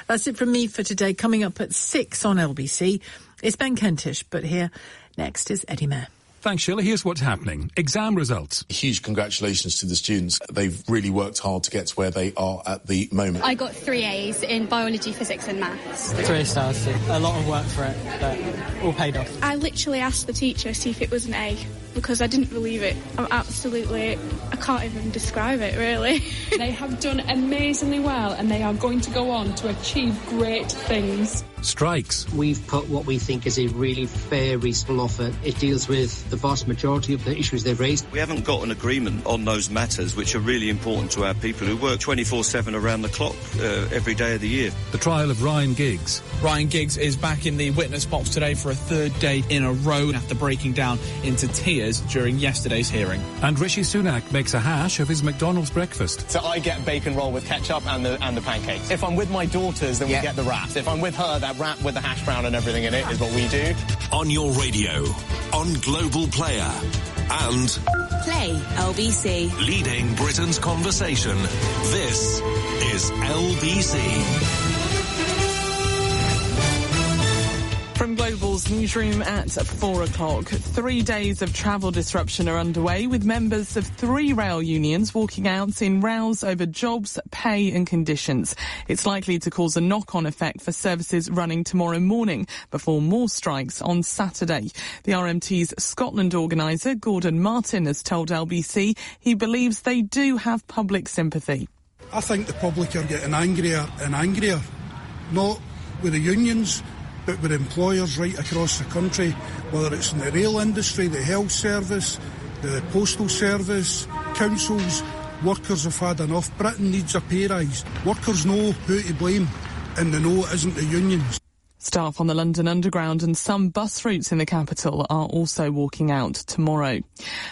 That's it from me for today. Coming up at 6 on LBC, it's Ben Kentish, but here next is Eddie Mair. Thanks, Sheila. Here's what's happening. Exam results. Huge congratulations to the students. They've really worked hard to get to where they are at the moment. I got 3 A's in biology, physics and maths. 3 stars. A lot of work for it, but all paid off. I literally asked the teacher to see if it was an A because I didn't believe it. I can't even describe it, really. They have done amazingly well and they are going to go on to achieve great things. Strikes. We've put what we think is a really fair, reasonable offer. It deals with the vast majority of the issues they've raised. We haven't got an agreement on those matters, which are really important to our people who work 24/7 around the clock every day of the year. The trial of Ryan Giggs. Ryan Giggs is back in the witness box today for a third day in a row after breaking down into tears during yesterday's hearing. And Rishi Sunak makes a hash of his McDonald's breakfast. So I get bacon roll with ketchup and the pancakes. If I'm with my daughters, then we get the wraps. If I'm with her, that wrap with the hash brown and everything in it is what we do. On your radio, on Global Player, and Play LBC. Leading Britain's conversation. This is LBC. From Global's newsroom at 4 o'clock, 3 days of travel disruption are underway, with members of 3 rail unions walking out in rows over jobs, pay and conditions. It's likely to cause a knock-on effect for services running tomorrow morning before more strikes on Saturday. The RMT's Scotland organiser, Gordon Martin, has told LBC he believes they do have public sympathy. I think the public are getting angrier and angrier, not with the unions, but with employers right across the country, whether it's in the rail industry, the health service, the postal service, councils. Workers have had enough. Britain needs a pay rise. Workers know who to blame, and they know it isn't the unions. Staff on the London Underground and some bus routes in the capital are also walking out tomorrow.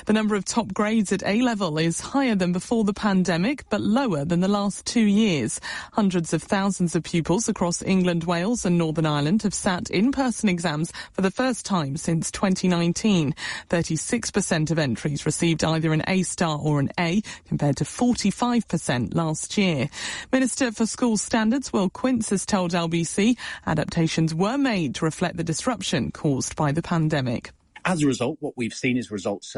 The number of top grades at A-level is higher than before the pandemic, but lower than the last 2 years. Hundreds of thousands of pupils across England, Wales and Northern Ireland have sat in-person exams for the first time since 2019. 36% of entries received either an A-star or an A, compared to 45% last year. Minister for School Standards, Will Quince, has told LBC adaptations were made to reflect the disruption caused by the pandemic. As a result, what we've seen is results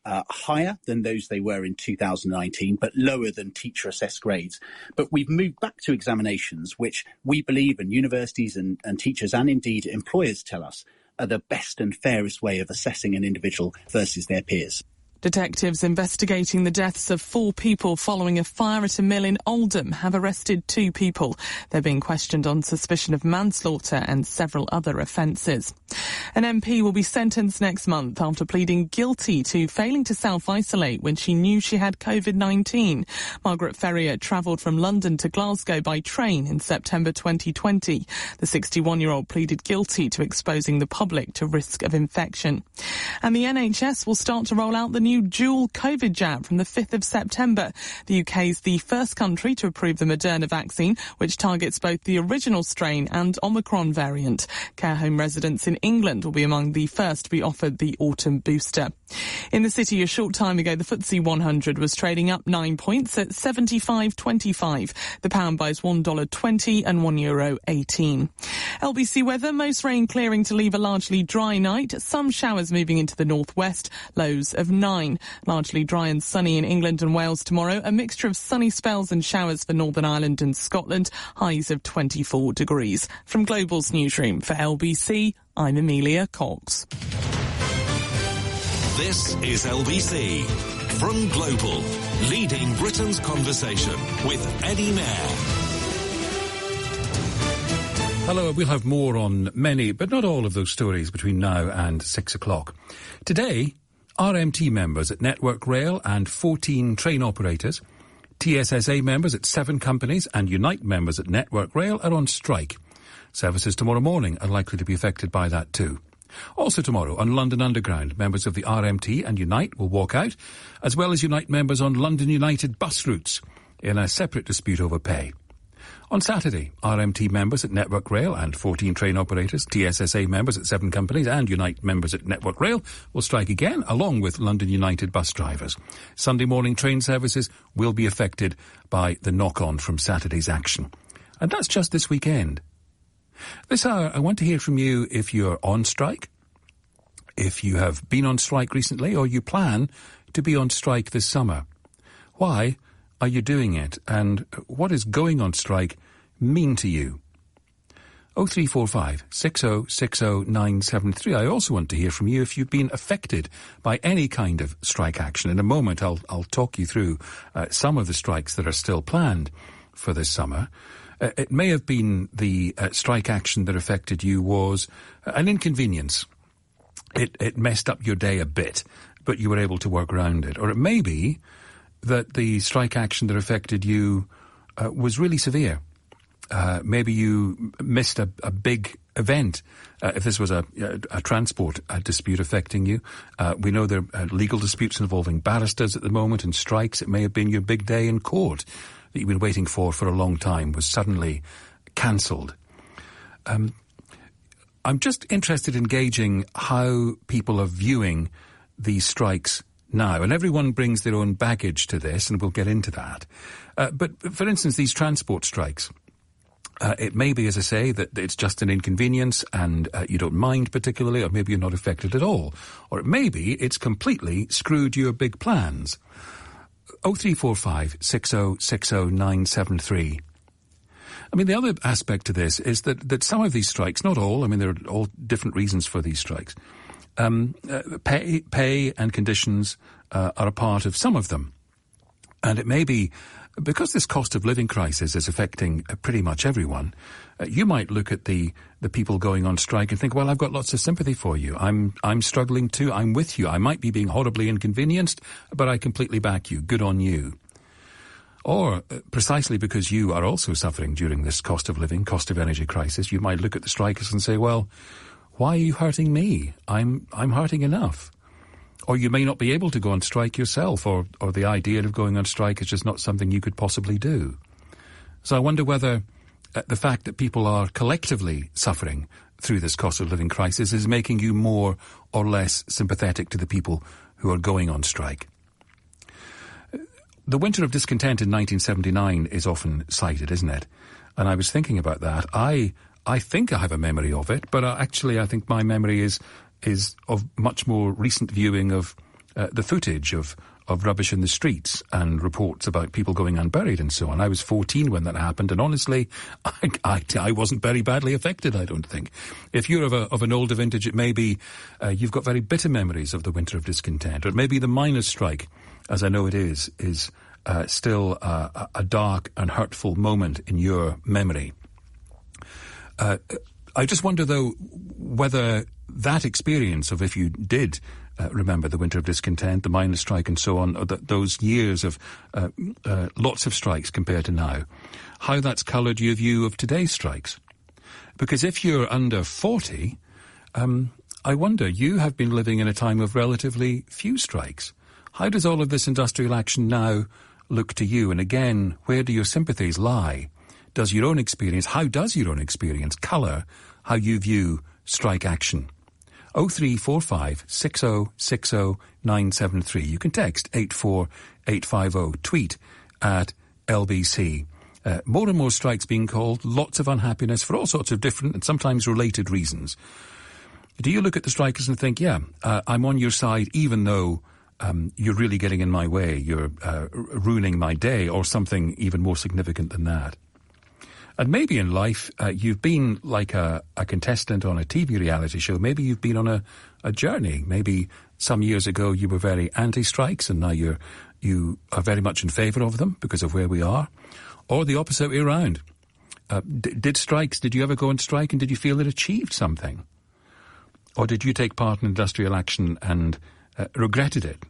higher than those they were in 2019, but lower than teacher-assessed grades. But we've moved back to examinations, which we believe, and universities and teachers and indeed employers tell us, are the best and fairest way of assessing an individual versus their peers. Detectives investigating the deaths of 4 people following a fire at a mill in Oldham have arrested 2 people. They're being questioned on suspicion of manslaughter and several other offences. An MP will be sentenced next month after pleading guilty to failing to self-isolate when she knew she had COVID-19. Margaret Ferrier travelled from London to Glasgow by train in September 2020. The 61-year-old pleaded guilty to exposing the public to risk of infection. And the NHS will start to roll out the new dual COVID jab from the 5th of September. The UK is the first country to approve the Moderna vaccine, which targets both the original strain and Omicron variant. Care home residents in England will be among the first to be offered the autumn booster. In the city a short time ago, the FTSE 100 was trading up 9 points at 75.25. The pound buys $1.20 and €1.18. LBC weather, most rain clearing to leave a largely dry night. Some showers moving into the northwest, lows of 9. Largely dry and sunny in England and Wales tomorrow. A mixture of sunny spells and showers for Northern Ireland and Scotland. Highs of 24 degrees. From Global's newsroom for LBC, I'm Amelia Cox. This is LBC. From Global, leading Britain's conversation with Eddie Mair. Hello, we'll have more on many, but not all of those stories between now and 6 o'clock. Today, RMT members at Network Rail and 14 train operators, TSSA members at 7 companies and Unite members at Network Rail are on strike. Services tomorrow morning are likely to be affected by that too. Also tomorrow, on London Underground, members of the RMT and Unite will walk out, as well as Unite members on London United bus routes in a separate dispute over pay. On Saturday, RMT members at Network Rail and 14 train operators, TSSA members at 7 companies and Unite members at Network Rail will strike again, along with London United bus drivers. Sunday morning train services will be affected by the knock-on from Saturday's action. And that's just this weekend. This hour, I want to hear from you if you're on strike, if you have been on strike recently, or you plan to be on strike this summer. Why are you doing it? And what does going on strike mean to you? 0345 6060 973. I also want to hear from you if you've been affected by any kind of strike action. In a moment, I'll talk you through some of the strikes that are still planned for this summer. It may have been the strike action that affected you was an inconvenience. It messed up your day a bit, but you were able to work around it. Or it may be that the strike action that affected you was really severe. Maybe you missed a big event. If this was a transport dispute affecting you, we know there are legal disputes involving barristers at the moment and strikes. It may have been your big day in court that you've been waiting for a long time was suddenly cancelled. I'm just interested in gauging how people are viewing these strikes now. And everyone brings their own baggage to this, and we'll get into that. But for instance, these transport strikes, it may be, as I say, that it's just an inconvenience and you don't mind particularly, or maybe you're not affected at all. Or it may be it's completely screwed your big plans. 0345 6060 973. I mean, the other aspect to this is that some of these strikes, not all, I mean, there are all different reasons for these strikes. Pay and conditions are a part of some of them. And it may be, because this cost of living crisis is affecting pretty much everyone, you might look at the people going on strike and think, well, I've got lots of sympathy for you. I'm struggling too. I'm with you. I might be being horribly inconvenienced, but I completely back you. Good on you. Or precisely because you are also suffering during this cost of living, cost of energy crisis, you might look at the strikers and say, well, why are you hurting me? I'm hurting enough. Or you may not be able to go on strike yourself, or the idea of going on strike is just not something you could possibly do. So I wonder whether the fact that people are collectively suffering through this cost of living crisis is making you more or less sympathetic to the people who are going on strike. The winter of discontent in 1979 is often cited, isn't it? And I was thinking about that. I think I have a memory of it, but actually I think my memory is of much more recent viewing of the footage of rubbish in the streets and reports about people going unburied and so on. I was 14 when that happened, and honestly, I wasn't very badly affected, I don't think. If you're of an older vintage, it may be you've got very bitter memories of the winter of discontent, or maybe the miners' strike, as I know it is still a dark and hurtful moment in your memory. I just wonder, though, whether that experience of, if you did remember the winter of discontent, the miners' strike and so on, or those years of lots of strikes compared to now, how that's coloured your view of today's strikes. Because if you're under 40, I wonder, you have been living in a time of relatively few strikes. How does all of this industrial action now look to you? And again, where do your sympathies lie? How does your own experience colour how you view strike action? 0345 6060 973. You can text 84850. Tweet at LBC. More and more strikes being called, lots of unhappiness for all sorts of different and sometimes related reasons. Do you look at the strikers and think, yeah, I'm on your side even though you're really getting in my way, you're ruining my day, or something even more significant than that? And maybe in life, you've been like a contestant on a TV reality show. Maybe you've been on a journey. Maybe some years ago you were very anti-strikes and now you are very much in favour of them because of where we are. Or the opposite way around. Did you ever go on strike and did you feel it achieved something? Or did you take part in industrial action and regretted it?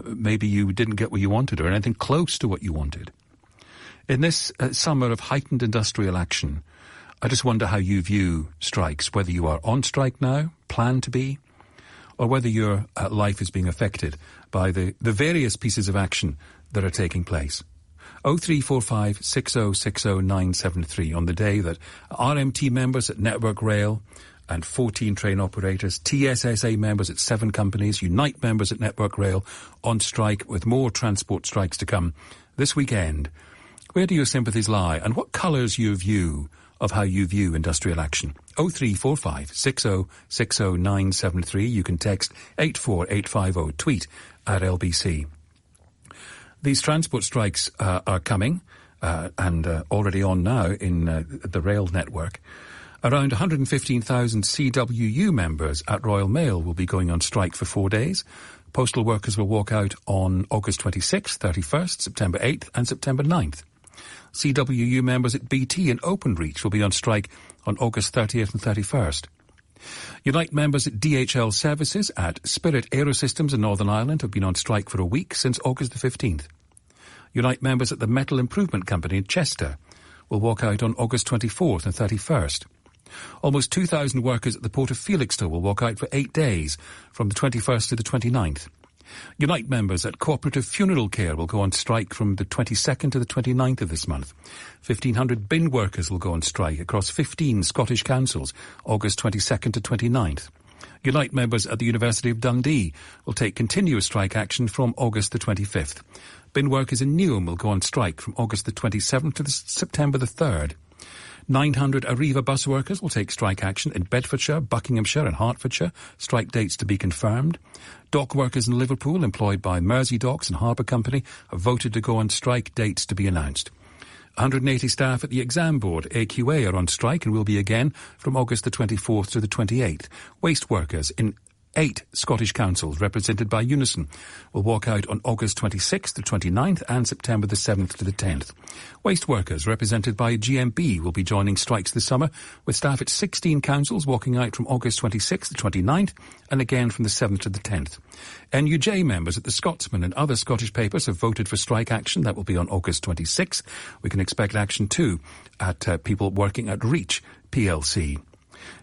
Maybe you didn't get what you wanted or anything close to what you wanted. In this summer of heightened industrial action, I just wonder how you view strikes, whether you are on strike now, plan to be, or whether your life is being affected by the various pieces of action that are taking place. 0345 6060 973 on the day that RMT members at Network Rail and 14 train operators, TSSA members at 7 companies, Unite members at Network Rail on strike, with more transport strikes to come this weekend. Where do your sympathies lie, and what colours your view of how you view industrial action? 0345 60 60 973. You can text 84850, tweet at LBC. These transport strikes are coming and already on now in the rail network. Around 115,000 CWU members at Royal Mail will be going on strike for 4 days. Postal workers will walk out on August 26th, 31st, September 8th and September 9th. CWU members at BT and Openreach will be on strike on August 30th and 31st. Unite members at DHL Services at Spirit Aerosystems in Northern Ireland have been on strike for a week since August the 15th. Unite members at the Metal Improvement Company in Chester will walk out on August 24th and 31st. Almost 2,000 workers at the Port of Felixstowe will walk out for 8 days from the 21st to the 29th. Unite members at Cooperative Funeral Care will go on strike from the 22nd to the 29th of this month. 1,500 bin workers will go on strike across 15 Scottish councils, August 22nd to 29th. Unite members at the University of Dundee will take continuous strike action from August the 25th. Bin workers in Newham will go on strike from August the 27th to September the 3rd. 900 Arriva bus workers will take strike action in Bedfordshire, Buckinghamshire and Hertfordshire. Strike dates to be confirmed. Dock workers in Liverpool, employed by Mersey Docks and Harbour Company, have voted to go on strike, dates to be announced. 180 staff at the Exam Board, AQA, are on strike and will be again from August the 24th to the 28th. Waste workers in 8 Scottish councils, represented by Unison, will walk out on August 26th to 29th and September the 7th to the 10th. Waste workers, represented by GMB, will be joining strikes this summer, with staff at 16 councils walking out from August 26th to 29th and again from the 7th to the 10th. NUJ members at the Scotsman and other Scottish papers have voted for strike action. That will be on August 26th. We can expect action too at people working at Reach PLC.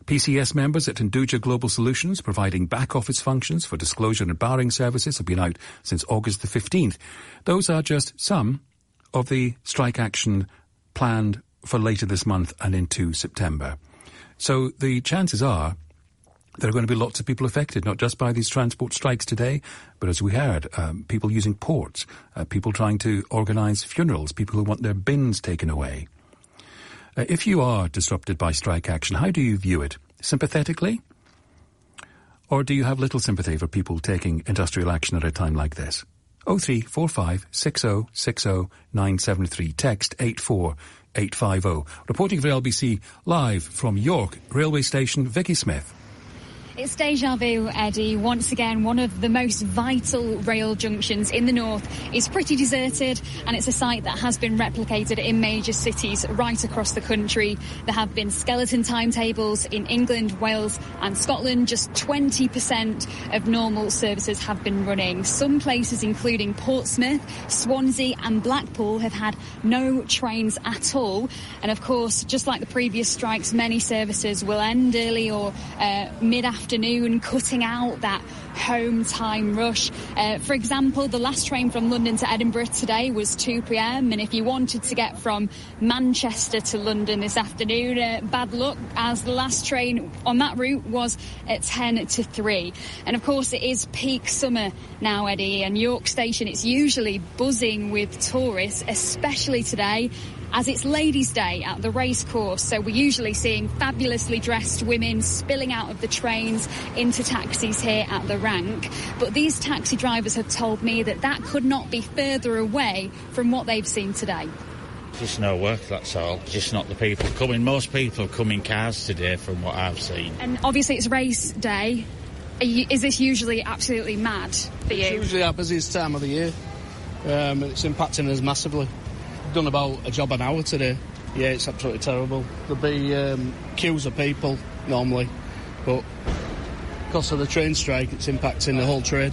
PCS members at Induja Global Solutions, providing back-office functions for disclosure and barring services, have been out since August the 15th. Those are just some of the strike action planned for later this month and into September. So the chances are there are going to be lots of people affected, not just by these transport strikes today, but as we heard, people using ports, people trying to organise funerals, people who want their bins taken away. If you are disrupted by strike action, how do you view it? Sympathetically? Or do you have little sympathy for people taking industrial action at a time like this? 0345 60 60 973. Text 84850. Reporting for LBC live from York Railway Station, Vicky Smith. It's deja vu, Eddie. Once again, one of the most vital rail junctions in the north is pretty deserted, and it's a site that has been replicated in major cities right across the country. There have been skeleton timetables in England, Wales and Scotland. Just 20% of normal services have been running. Some places, including Portsmouth, Swansea and Blackpool, have had no trains at all. And of course, just like the previous strikes, many services will end early or mid-afternoon, cutting out that home time rush. For example, the last train from London to Edinburgh today was 2 p.m. and if you wanted to get from Manchester to London this afternoon, bad luck, as the last train on that route was at 10 to 3. And of course it is peak summer now, Eddie, and York Station, it's usually buzzing with tourists, especially today, as it's Ladies' Day at the racecourse. So we're usually seeing fabulously dressed women spilling out of the trains into taxis here at the Rank. But these taxi drivers have told me that that could not be further away from what they've seen today. Just no work, that's all. Just not the people coming. Most people come in cars today from what I've seen. And obviously it's race day. Is this usually absolutely mad for you? It's usually our busiest time of the year. It's impacting us massively. Done about a job an hour today. Yeah, it's absolutely terrible. There'll be queues of people normally, but because of the train strike, it's impacting the whole trade.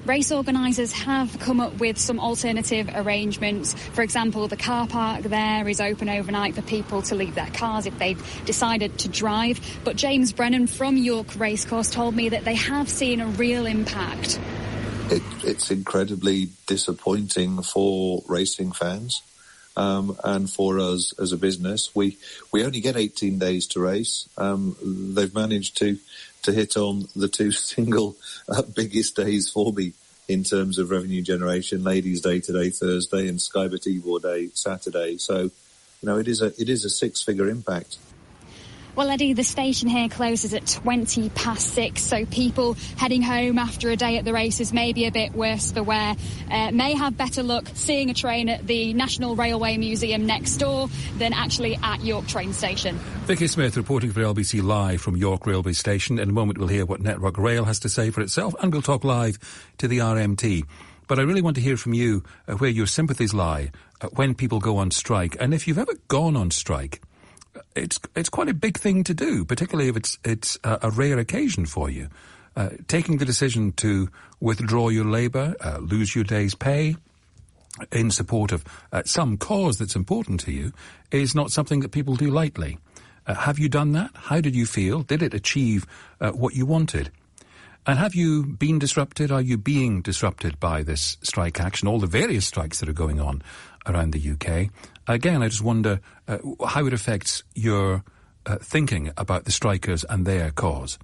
Race organisers have come up with some alternative arrangements. For example, the car park there is open overnight for people to leave their cars if they've decided to drive. But James Brennan from York Racecourse told me that they have seen a real impact. It's incredibly disappointing for racing fans and for us as a business. We only get 18 days to race. They've managed to hit on the two single biggest days for me in terms of revenue generation, Ladies' Day today, Thursday, and Sky Bet Ivor Day, Saturday. So, it is a six-figure impact. Well, Eddie, the station here closes at 6:20, so people heading home after a day at the races may be a bit worse for wear, may have better luck seeing a train at the National Railway Museum next door than actually at York train station. Vicky Smith reporting for LBC live from York Railway Station. In a moment we'll hear what Network Rail has to say for itself, and we'll talk live to the RMT. But I really want to hear from you where your sympathies lie when people go on strike, and if you've ever gone on strike. It's quite a big thing to do, particularly if it's a rare occasion for you. Taking the decision to withdraw your labour, lose your day's pay in support of some cause that's important to you is not something that people do lightly. Have you done that? How did you feel? Did it achieve what you wanted? And have you been disrupted? Are you being disrupted by this strike action, all the various strikes that are going on around the UK? Again, I just wonder how it affects your thinking about the strikers and their cause.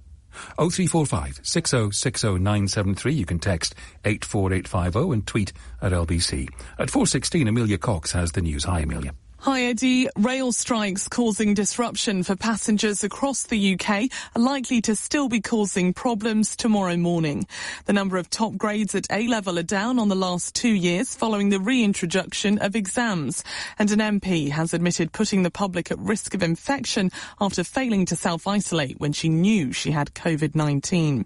0345 6060 973. You can text 84850 and tweet at LBC. At 4:16, Amelia Cox has the news. Hi, Amelia. Hi, Eddie. Rail strikes causing disruption for passengers across the UK are likely to still be causing problems tomorrow morning. The number of top grades at A-level are down on the last 2 years following the reintroduction of exams. And an MP has admitted putting the public at risk of infection after failing to self-isolate when she knew she had COVID-19.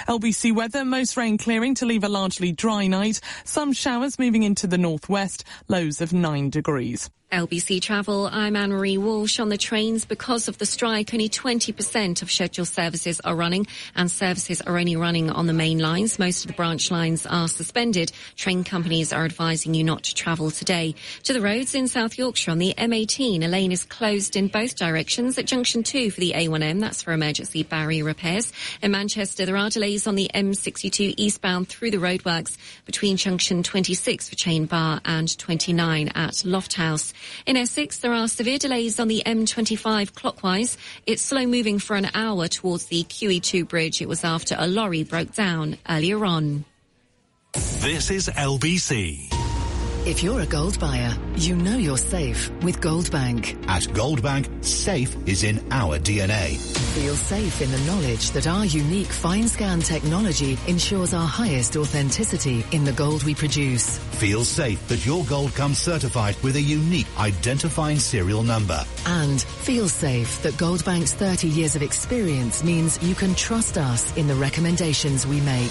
LBC weather, most rain clearing to leave a largely dry night. Some showers moving into the northwest, lows of 9 degrees. LBC Travel, I'm Anne-Marie Walsh. On the trains, because of the strike, only 20% of scheduled services are running, and services are only running on the main lines. Most of the branch lines are suspended. Train companies are advising you not to travel today. To the roads in South Yorkshire on the M18, a lane is closed in both directions at junction 2 for the A1M. That's for emergency barrier repairs. In Manchester, there are delays on the M62 eastbound through the roadworks between junction 26 for Chain Bar and 29 at Lofthouse. In Essex, there are severe delays on the M25 clockwise. It's slow moving for an hour towards the QE2 bridge. It was after a lorry broke down earlier on. This is LBC. If you're a gold buyer, you know you're safe with Gold Bank. At Gold Bank, safe is in our DNA. Feel safe in the knowledge that our unique fine scan technology ensures our highest authenticity in the gold we produce. Feel safe that your gold comes certified with a unique identifying serial number. And feel safe that Gold Bank's 30 years of experience means you can trust us in the recommendations we make.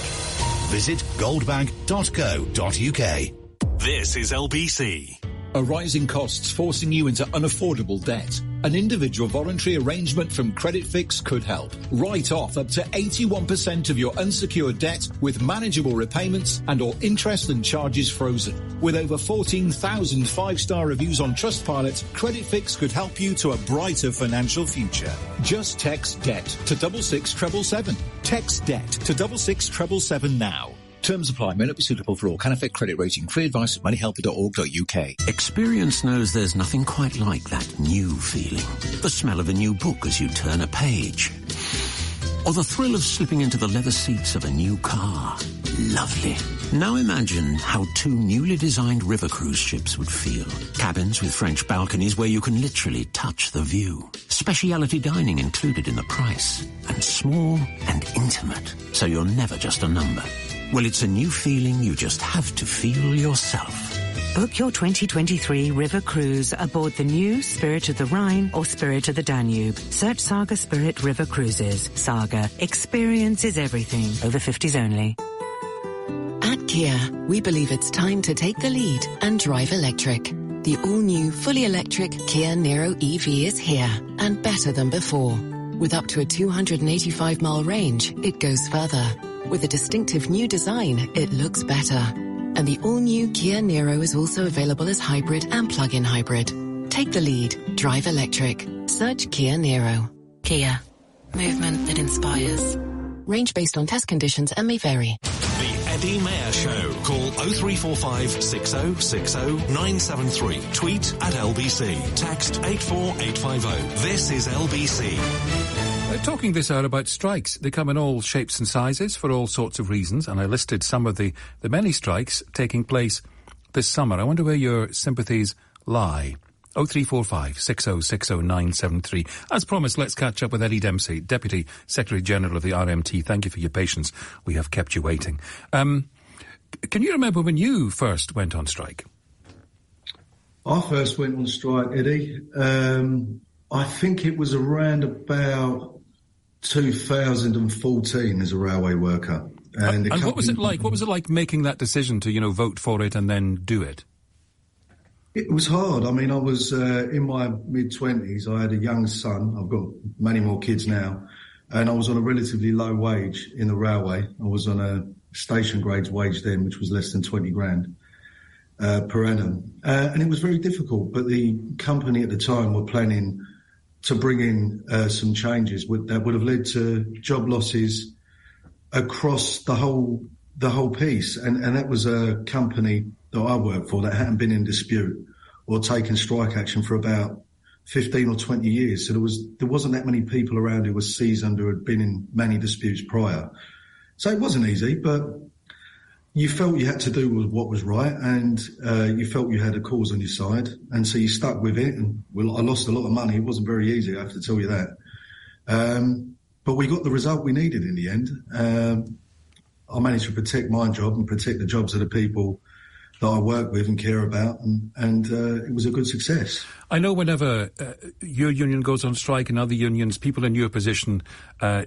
Visit goldbank.co.uk. This is LBC. Are rising costs forcing you into unaffordable debt? An individual voluntary arrangement from Credit Fix could help. Write off up to 81% of your unsecured debt with manageable repayments and or interest and charges frozen. With over 14,000 five-star reviews on Trustpilot, Credit Fix could help you to a brighter financial future. Just text DEBT to 66777. Text DEBT to 66777 now. Terms apply. May not be suitable for all. Can affect credit rating. Free advice at moneyhelper.org.uk. Experience knows there's nothing quite like that new feeling. The smell of a new book as you turn a page. Or the thrill of slipping into the leather seats of a new car. Lovely. Now imagine how 2 newly designed river cruise ships would feel. Cabins with French balconies where you can literally touch the view. Speciality dining included in the price. And small and intimate, so you're never just a number. Well, it's a new feeling you just have to feel yourself. Book your 2023 river cruise aboard the new Spirit of the Rhine or Spirit of the Danube. Search Saga Spirit River Cruises. Saga. Experience is everything. Over 50s only. At Kia, we believe it's time to take the lead and drive electric. The all-new, fully electric Kia Niro EV is here and better than before. With up to a 285-mile range, it goes further. With a distinctive new design, it looks better. And the all-new Kia Niro is also available as hybrid and plug-in hybrid. Take the lead. Drive electric. Search Kia Niro. Kia. Movement that inspires. Range based on test conditions and may vary. The Eddie Mair Show. Call 0345 6060 973. Tweet at LBC. Text 84850. This is LBC. Talking this hour about strikes. They come in all shapes and sizes for all sorts of reasons, and I listed some of the many strikes taking place this summer. I wonder where your sympathies lie. 0345 6060 973. As promised, let's catch up with Eddie Dempsey, Deputy Secretary-General of the RMT. Thank you for your patience. We have kept you waiting. Can you remember when you first went on strike? I first went on strike, Eddie. I think it was around about 2014 as a railway worker. And what was it like? What was it like making that decision to, vote for it and then do it? It was hard. I mean, I was in my mid-20s. I had a young son. I've got many more kids now. And I was on a relatively low wage in the railway. I was on a station grades wage then, which was less than 20 grand per annum. And it was very difficult. But the company at the time were planning to bring in some changes that would have led to job losses across the whole piece. And that was a company that I worked for that hadn't been in dispute or taken strike action for about 15 or 20 years. So there wasn't that many people around who were seasoned, who had been in many disputes prior. So it wasn't easy, but you felt you had to do what was right, and you felt you had a cause on your side, and so you stuck with it. And I lost a lot of money. It wasn't very easy, I have to tell you that. But we got the result we needed in the end. I managed to protect my job and protect the jobs of the people that I work with and care about, and it was a good success. I know whenever your union goes on strike and other unions, people in your position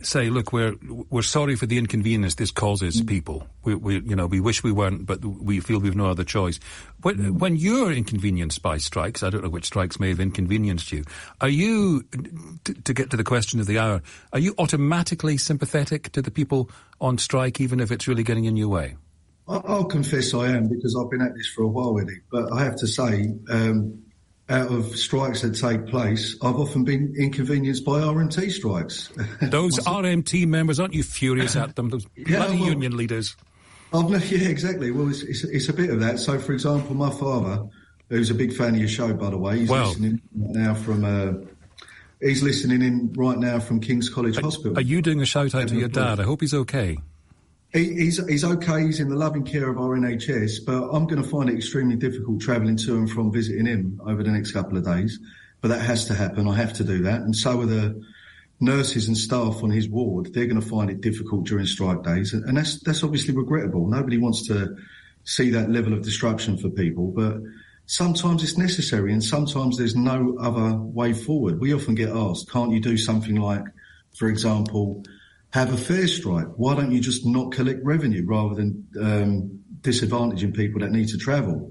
say, "Look, we're sorry for the inconvenience this causes people. We wish we weren't, but we feel we've no other choice." When you're inconvenienced by strikes, I don't know which strikes may have inconvenienced you. Are you, to get to the question of the hour, are you automatically sympathetic to the people on strike, even if it's really getting in your way? I'll confess I am, because I've been at this for a while, Eddie. But I have to say, out of strikes that take place, I've often been inconvenienced by RMT strikes. Those RMT members, aren't you furious at them? Those bloody union leaders. Yeah, exactly. Well, it's a bit of that. So, for example, my father, who's a big fan of your show, by the way, he's listening right now from King's College Hospital. Are you doing a shout out to your dad? I hope he's okay. He's okay. He's in the loving care of our NHS, but I'm going to find it extremely difficult travelling to and from visiting him over the next couple of days. But that has to happen. I have to do that. And so are the nurses and staff on his ward. They're going to find it difficult during strike days. And that's obviously regrettable. Nobody wants to see that level of disruption for people. But sometimes it's necessary, and sometimes there's no other way forward. We often get asked, can't you do something like, for example, have a fair strike? Why don't you just not collect revenue rather than disadvantaging people that need to travel?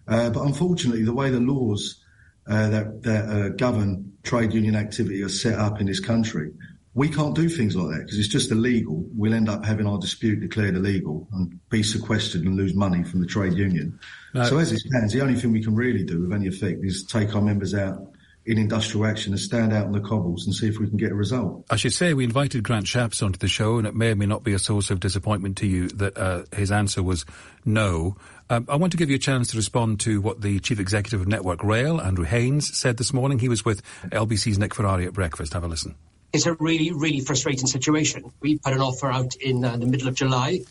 But unfortunately, the way the laws that govern trade union activity are set up in this country, we can't do things like that because it's just illegal. We'll end up having our dispute declared illegal and be sequestered and lose money from the trade union. So as it stands, the only thing we can really do with any effect is take our members out in industrial action and stand out on the cobbles and see if we can get a result. I should say we invited Grant Shapps onto the show, and it may or may not be a source of disappointment to you that his answer was no. I want to give you a chance to respond to what the Chief Executive of Network Rail, Andrew Haynes, said this morning. He was with LBC's Nick Ferrari at breakfast. Have a listen. It's a really, really frustrating situation. We put an offer out in the middle of July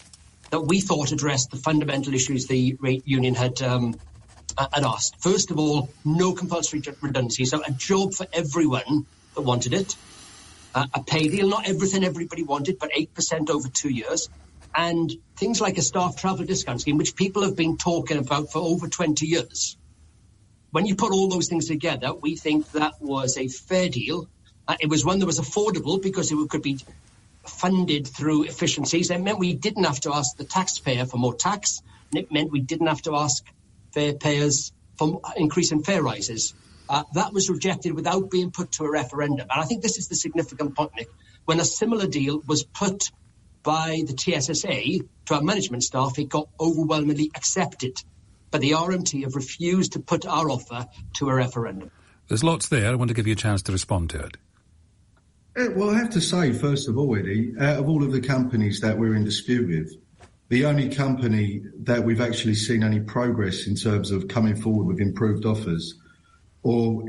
that we thought addressed the fundamental issues the rate union had asked. First of all, no compulsory redundancy, so a job for everyone that wanted it. A pay deal, not everything everybody wanted, but 8% over 2 years. And things like a staff travel discount scheme, which people have been talking about for over 20 years. When you put all those things together, we think that was a fair deal. It was one that was affordable because it could be funded through efficiencies. It meant we didn't have to ask the taxpayer for more tax, and it meant we didn't have to ask fare payers for increase in fare rises. That was rejected without being put to a referendum. And I think this is the significant point, Nick. When a similar deal was put by the TSSA to our management staff, it got overwhelmingly accepted. But the RMT have refused to put our offer to a referendum. There's lots there. I want to give you a chance to respond to it. Well, I have to say, first of all, Eddie, out of all of the companies that we're in dispute with, the only company that we've actually seen any progress in terms of coming forward with improved offers or,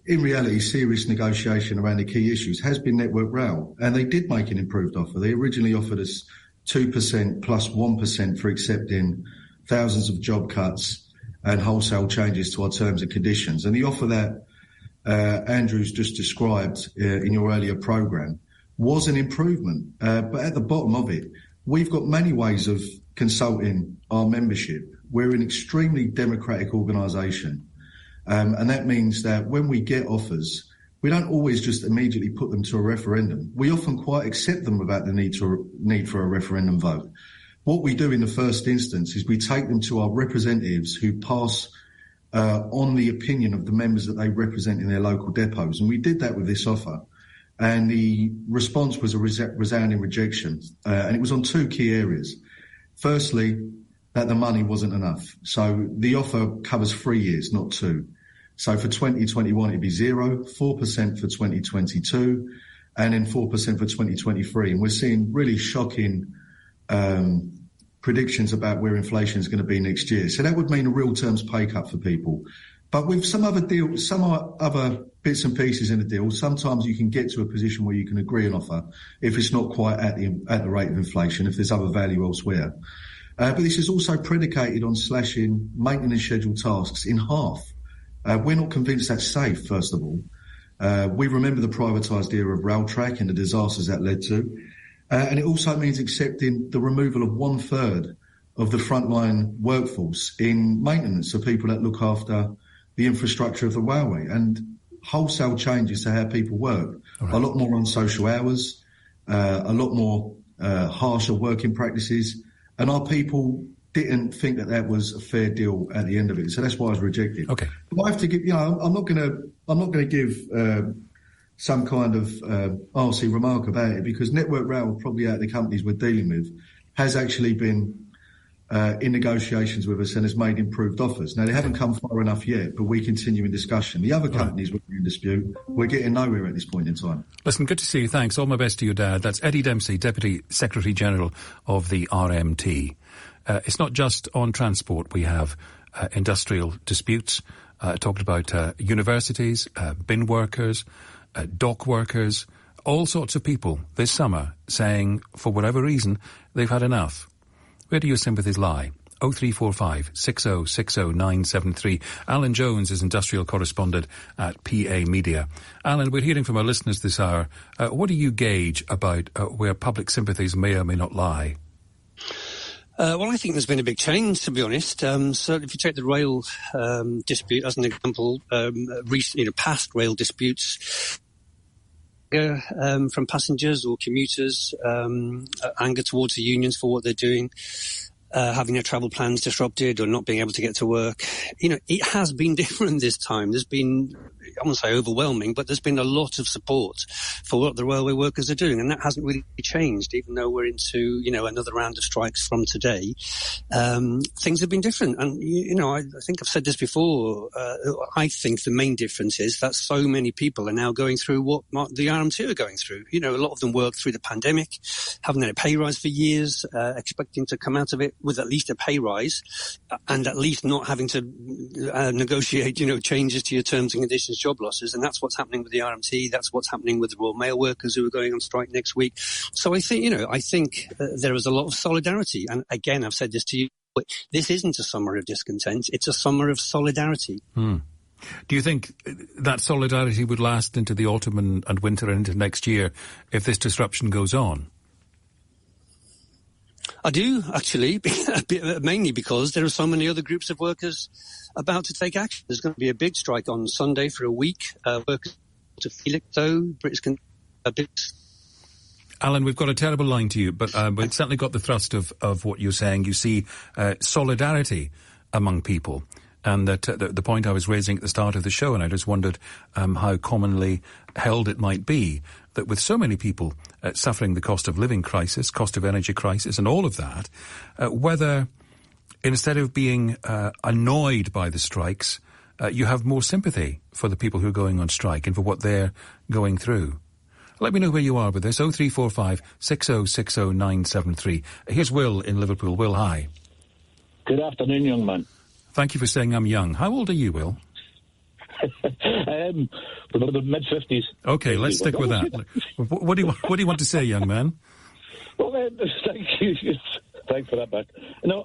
in reality, serious negotiation around the key issues has been Network Rail, and they did make an improved offer. They originally offered us 2% plus 1% for accepting thousands of job cuts and wholesale changes to our terms and conditions. And the offer that Andrew's just described in your earlier programme was an improvement. But at the bottom of it, we've got many ways of consulting our membership. We're an extremely democratic organisation. And that means that when we get offers, we don't always just immediately put them to a referendum. We often quite accept them without the need for a referendum vote. What we do in the first instance is we take them to our representatives who pass on the opinion of the members that they represent in their local depots. And we did that with this offer. And the response was a resounding rejection. And it was on two key areas. Firstly, that the money wasn't enough. So the offer covers 3 years, not 2. So for 2021, it'd be 0, 4% for 2022, and then 4% for 2023. And we're seeing really shocking predictions about where inflation is going to be next year. So that would mean a real terms pay cut for people. But with some other bits and pieces in the deal, sometimes you can get to a position where you can agree an offer if it's not quite at the rate of inflation, if there's other value elsewhere. But this is also predicated on slashing maintenance scheduled tasks in half. We're not convinced that's safe, first of all. We remember the privatised era of Railtrack and the disasters that led to. And it also means accepting the removal of 1/3 of the frontline workforce in maintenance of people that look after the infrastructure of the railway, and wholesale changes to how people work. Right. A lot more on social hours, a lot more harsher working practices, and our people didn't think that was a fair deal at the end of it, so that's why I was rejected. Okay, but I have to give. I'm not going to give some kind of arsey remark about it, because Network Rail, probably out of the companies we're dealing with, has actually been in negotiations with us and has made improved offers. Now, they haven't come far enough yet, but we continue in discussion. The other companies we're in dispute, we're getting nowhere at this point in time. Listen, good to see you. Thanks. All my best to your dad. That's Eddie Dempsey, Deputy Secretary General of the RMT. It's not just on transport. We have industrial disputes. Talked about universities, bin workers, dock workers, all sorts of people this summer saying, for whatever reason, they've had enough. Where do your sympathies lie? 0345 6060 973. Alan Jones is industrial correspondent at PA Media. Alan, we're hearing from our listeners this hour. What do you gauge about where public sympathies may or may not lie? Well, I think there's been a big change, to be honest. So if you take the rail dispute as an example, past rail disputes, from passengers or commuters, anger towards the unions for what they're doing, having their travel plans disrupted or not being able to get to work. It has been different this time. There's been, I won't say overwhelming, but there's been a lot of support for what the railway workers are doing, and that hasn't really changed, even though we're into, another round of strikes from today. Things have been different, and, I think I've said this before. I think the main difference is that so many people are now going through what the RMT are going through. A lot of them worked through the pandemic, haven't had a pay rise for years, expecting to come out of it with at least a pay rise, and at least not having to negotiate, changes to your terms and conditions, job losses. And that's what's happening with the RMT. That's what's happening with the Royal Mail workers who are going on strike next week. So I think there is a lot of solidarity. And again, I've said this to you, but this isn't a summer of discontent. It's a summer of solidarity. Do you think that solidarity would last into the autumn and winter and into next year if this disruption goes on? I do, actually, mainly because there are so many other groups of workers about to take action. There's going to be a big strike on Sunday for a week. Workers to feel it, though. British can a bit. Alan, we've got a terrible line to you, but it's certainly got the thrust of what you're saying. You see solidarity among people. And that the point I was raising at the start of the show, and I just wondered how commonly held it might be that with so many people suffering the cost of living crisis, cost of energy crisis, and all of that, whether instead of being annoyed by the strikes, you have more sympathy for the people who are going on strike and for what they're going through. Let me know where you are with this. 0345 6060 973. Here's Will in Liverpool. Will, hi. Good afternoon, young man. Thank you for saying I'm young. How old are you, Will? The mid-50s. Okay, let's stick with that. What do you want to say, young man? Well, thank you. Thanks for that, Back. No,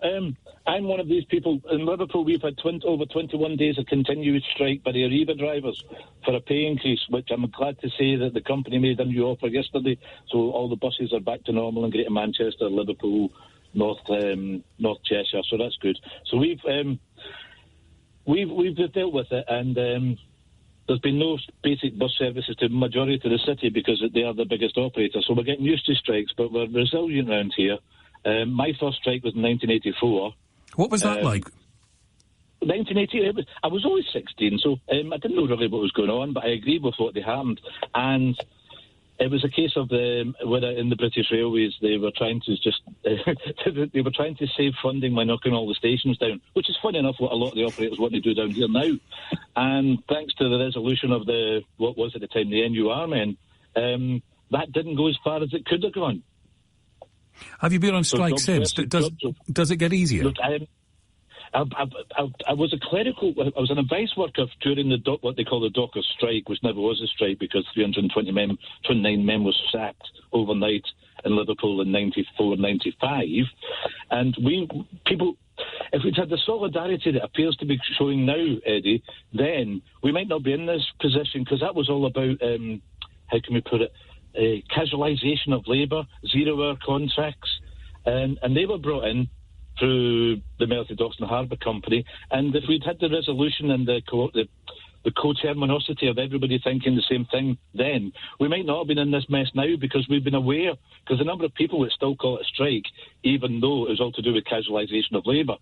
I'm one of these people. In Liverpool, we've had over 21 days of continuous strike by the Arriva drivers for a pay increase, which I'm glad to say that the company made a new offer yesterday. So all the buses are back to normal in Greater Manchester, Liverpool, North Cheshire. So that's good. So we've dealt with it, and there's been no basic bus services to the majority of the city because they are the biggest operator. So we're getting used to strikes, but we're resilient around here. My first strike was in 1984. What was that like? 1988, I was only 16, so I didn't know really what was going on, but I agreed with what they happened. And it was a case of whether in the British Railways they were trying to they were trying to save funding by knocking all the stations down, which is funny enough what a lot of the operators want to do down here now. And thanks to the resolution of what was at the time the NUR men, that didn't go as far as it could have gone. Have you been on strike since? Does it get easier? Look, I was a clerical. I was an advice worker during what they call the Dockers strike, which never was a strike because 329 men were sacked overnight in Liverpool in 94, 95, and people. If we'd had the solidarity that appears to be showing now, Eddie, then we might not be in this position because that was all about how can we put it? Casualisation of labour, zero-hour contracts, and they were brought in through the Merthyr Dawson Harbour Company. And if we'd had the resolution and the co-terminosity of everybody thinking the same thing then, we might not have been in this mess now because we've been aware, because the number of people would still call it a strike, even though it was all to do with casualisation of labour.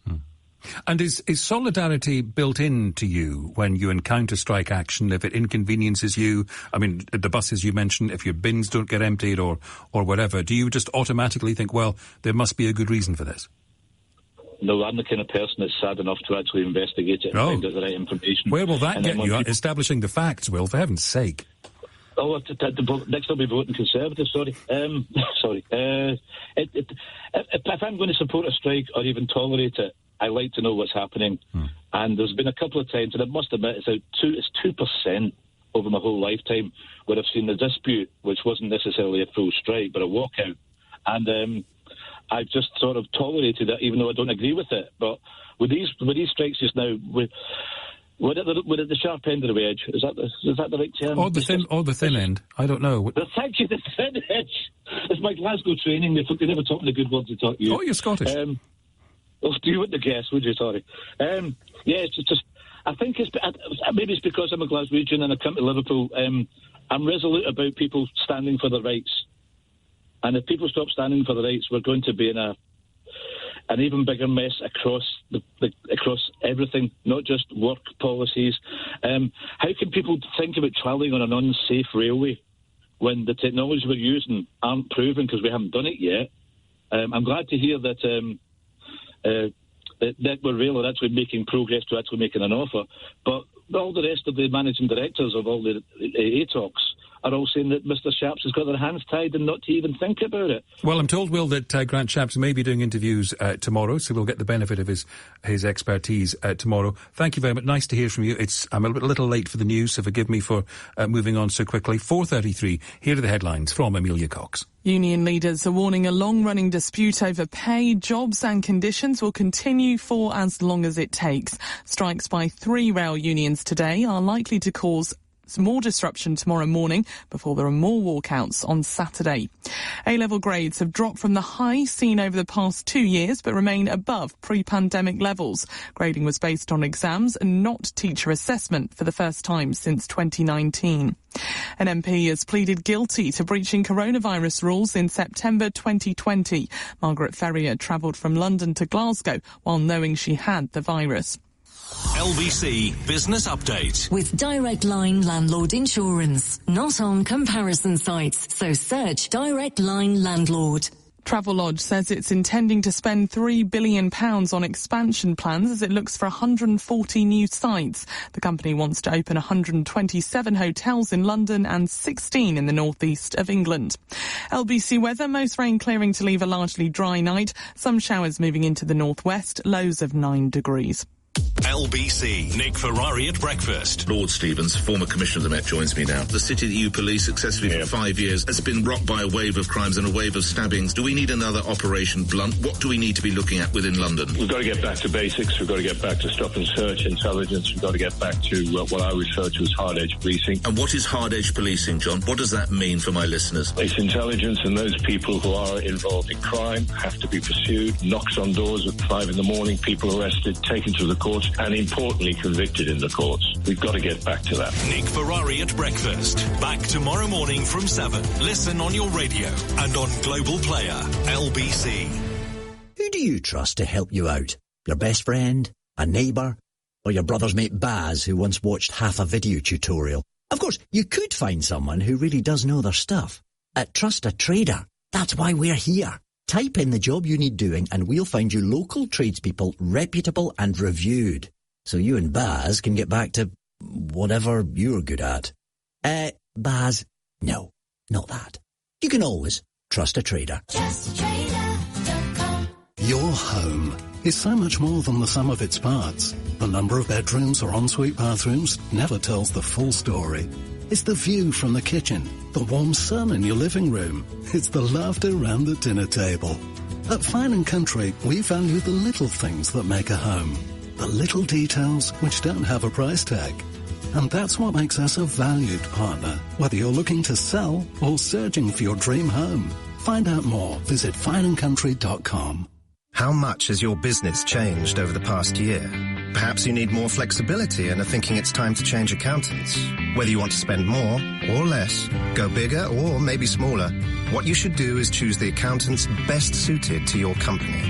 And is solidarity built into you when you encounter strike action, if it inconveniences you? I mean, the buses you mentioned, if your bins don't get emptied or whatever, do you just automatically think, well, there must be a good reason for this? No, I'm the kind of person that's sad enough to actually investigate it and find out the right information. Where will that get you? Establishing the facts, Will, for heaven's sake. Oh, next I'll be voting Conservative, sorry. Sorry. If I'm going to support a strike or even tolerate it, I like to know what's happening. And there's been a couple of times, and I must admit, it's 2% over my whole lifetime where I've seen a dispute, which wasn't necessarily a full strike, but a walkout. And I've just sort of tolerated it, even though I don't agree with it. But with these strikes just now, we're at the sharp end of the wedge. Is that the right term? Or the thin end. I don't know. Thank you, the thin edge. It's my Glasgow training. They never taught me the good words to talk to you. Oh, you're Scottish. You wouldn't have guessed, would you? Sorry. Yeah, it's just. I think maybe it's because I'm a Glaswegian and I come to Liverpool. I'm resolute about people standing for their rights, and if people stop standing for their rights, we're going to be in an even bigger mess across everything, not just work policies. How can people think about travelling on an unsafe railway when the technology we're using aren't proven because we haven't done it yet? I'm glad to hear that. Network Rail are actually making progress to actually making an offer, but all the rest of the managing directors of all the ATOCs are all saying that Mr. Sharps has got their hands tied and not to even think about it. Well, I'm told, Will, that Grant Shapps may be doing interviews tomorrow, so we'll get the benefit of his expertise tomorrow. Thank you very much. Nice to hear from you. I'm a little late for the news, so forgive me for moving on so quickly. 4:33, here are the headlines from Amelia Cox. Union leaders are warning a long-running dispute over pay, jobs and conditions will continue for as long as it takes. Strikes by 3 rail unions today are likely to cause more disruption tomorrow morning before there are more walkouts on Saturday. A-level grades have dropped from the high seen over the past 2 years but remain above pre-pandemic levels. Grading was based on exams and not teacher assessment for the first time since 2019. An MP has pleaded guilty to breaching coronavirus rules in September 2020. Margaret Ferrier travelled from London to Glasgow while knowing she had the virus. LBC Business Update. With Direct Line Landlord Insurance. Not on comparison sites, so search Direct Line Landlord. Travelodge says it's intending to spend £3 billion on expansion plans as it looks for 140 new sites. The company wants to open 127 hotels in London and 16 in the northeast of England. LBC weather, most rain clearing to leave a largely dry night. Some showers moving into the northwest, lows of 9 degrees. LBC. Nick Ferrari at breakfast. Lord Stevens, former Commissioner of the Met, joins me now. The city that you police successfully for 5 years has been rocked by a wave of crimes and a wave of stabbings. Do we need another Operation Blunt? What do we need to be looking at within London? We've got to get back to basics. We've got to get back to stop and search intelligence. We've got to get back to what I refer to as hard-edge policing. And what is hard-edge policing, John? What does that mean for my listeners? It's intelligence, and those people who are involved in crime have to be pursued. Knocks on doors at 5 a.m, people arrested, taken to the courts, and importantly convicted in the courts. We've got to get back to that. Nick Ferrari at breakfast. Back tomorrow morning from 7. Listen on your radio and on Global Player. LBC. Who do you trust to help you out? Your best friend? A neighbour? Or your brother's mate Baz, who once watched half a video tutorial? Of course, you could find someone who really does know their stuff. At Trust a Trader. That's why we're here. Type in the job you need doing and we'll find you local tradespeople, reputable and reviewed. So you and Baz can get back to whatever you're good at. Baz, no, not that. You can always trust a trader. JustATrader.com. Your home is so much more than the sum of its parts. The number of bedrooms or ensuite bathrooms never tells the full story. It's the view from the kitchen, the warm sun in your living room. It's the laughter around the dinner table. At Fine & Country, we value the little things that make a home. The little details which don't have a price tag. And that's what makes us a valued partner, whether you're looking to sell or searching for your dream home. Find out more. Visit fineandcountry.com. How much has your business changed over the past year? Perhaps you need more flexibility and are thinking it's time to change accountants. Whether you want to spend more or less, go bigger or maybe smaller, what you should do is choose the accountants best suited to your company.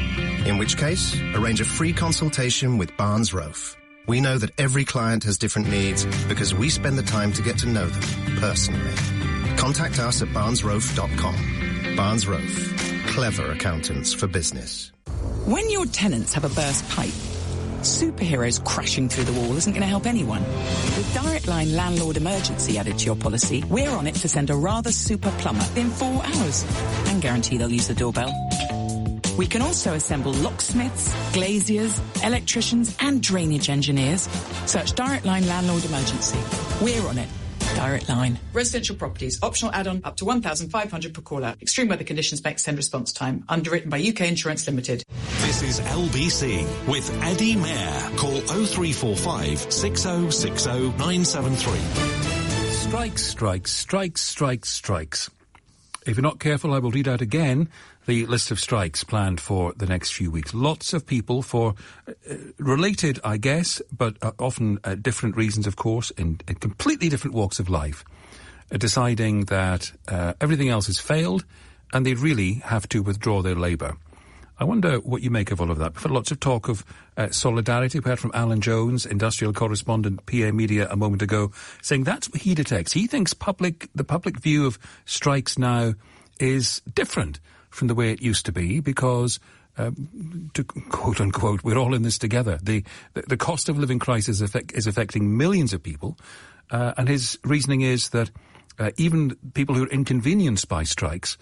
In which case, arrange a free consultation with Barnes Rofe. We know that every client has different needs because we spend the time to get to know them personally. Contact us at barnesrofe.com. Barnes Rofe. Clever accountants for business. When your tenants have a burst pipe, superheroes crashing through the wall isn't going to help anyone. With Direct Line Landlord Emergency added to your policy, we're on it to send a rather super plumber in 4 hours and guarantee they'll use the doorbell. We can also assemble locksmiths, glaziers, electricians and drainage engineers. Search Direct Line Landlord Emergency. We're on it. Direct Line. Residential properties. Optional add-on up to $1,500 per call-out. Extreme weather conditions may extend response time. Underwritten by UK Insurance Limited. This is LBC with Eddie Mair. Call 0345 6060 973. Strikes, strikes, strikes, strikes, strikes. If you're not careful, I will read out again the list of strikes planned for the next few weeks. Lots of people for related, I guess, but often different reasons, of course, in completely different walks of life, deciding that everything else has failed and they really have to withdraw their labour. I wonder what you make of all of that. We've had lots of talk of solidarity. We heard from Alan Jones, industrial correspondent, PA Media, a moment ago, saying that's what he detects. He thinks the public view of strikes now is different from the way it used to be because, to quote unquote, we're all in this together. The cost of living crisis is affecting millions of people, and his reasoning is that even people who are inconvenienced by strikes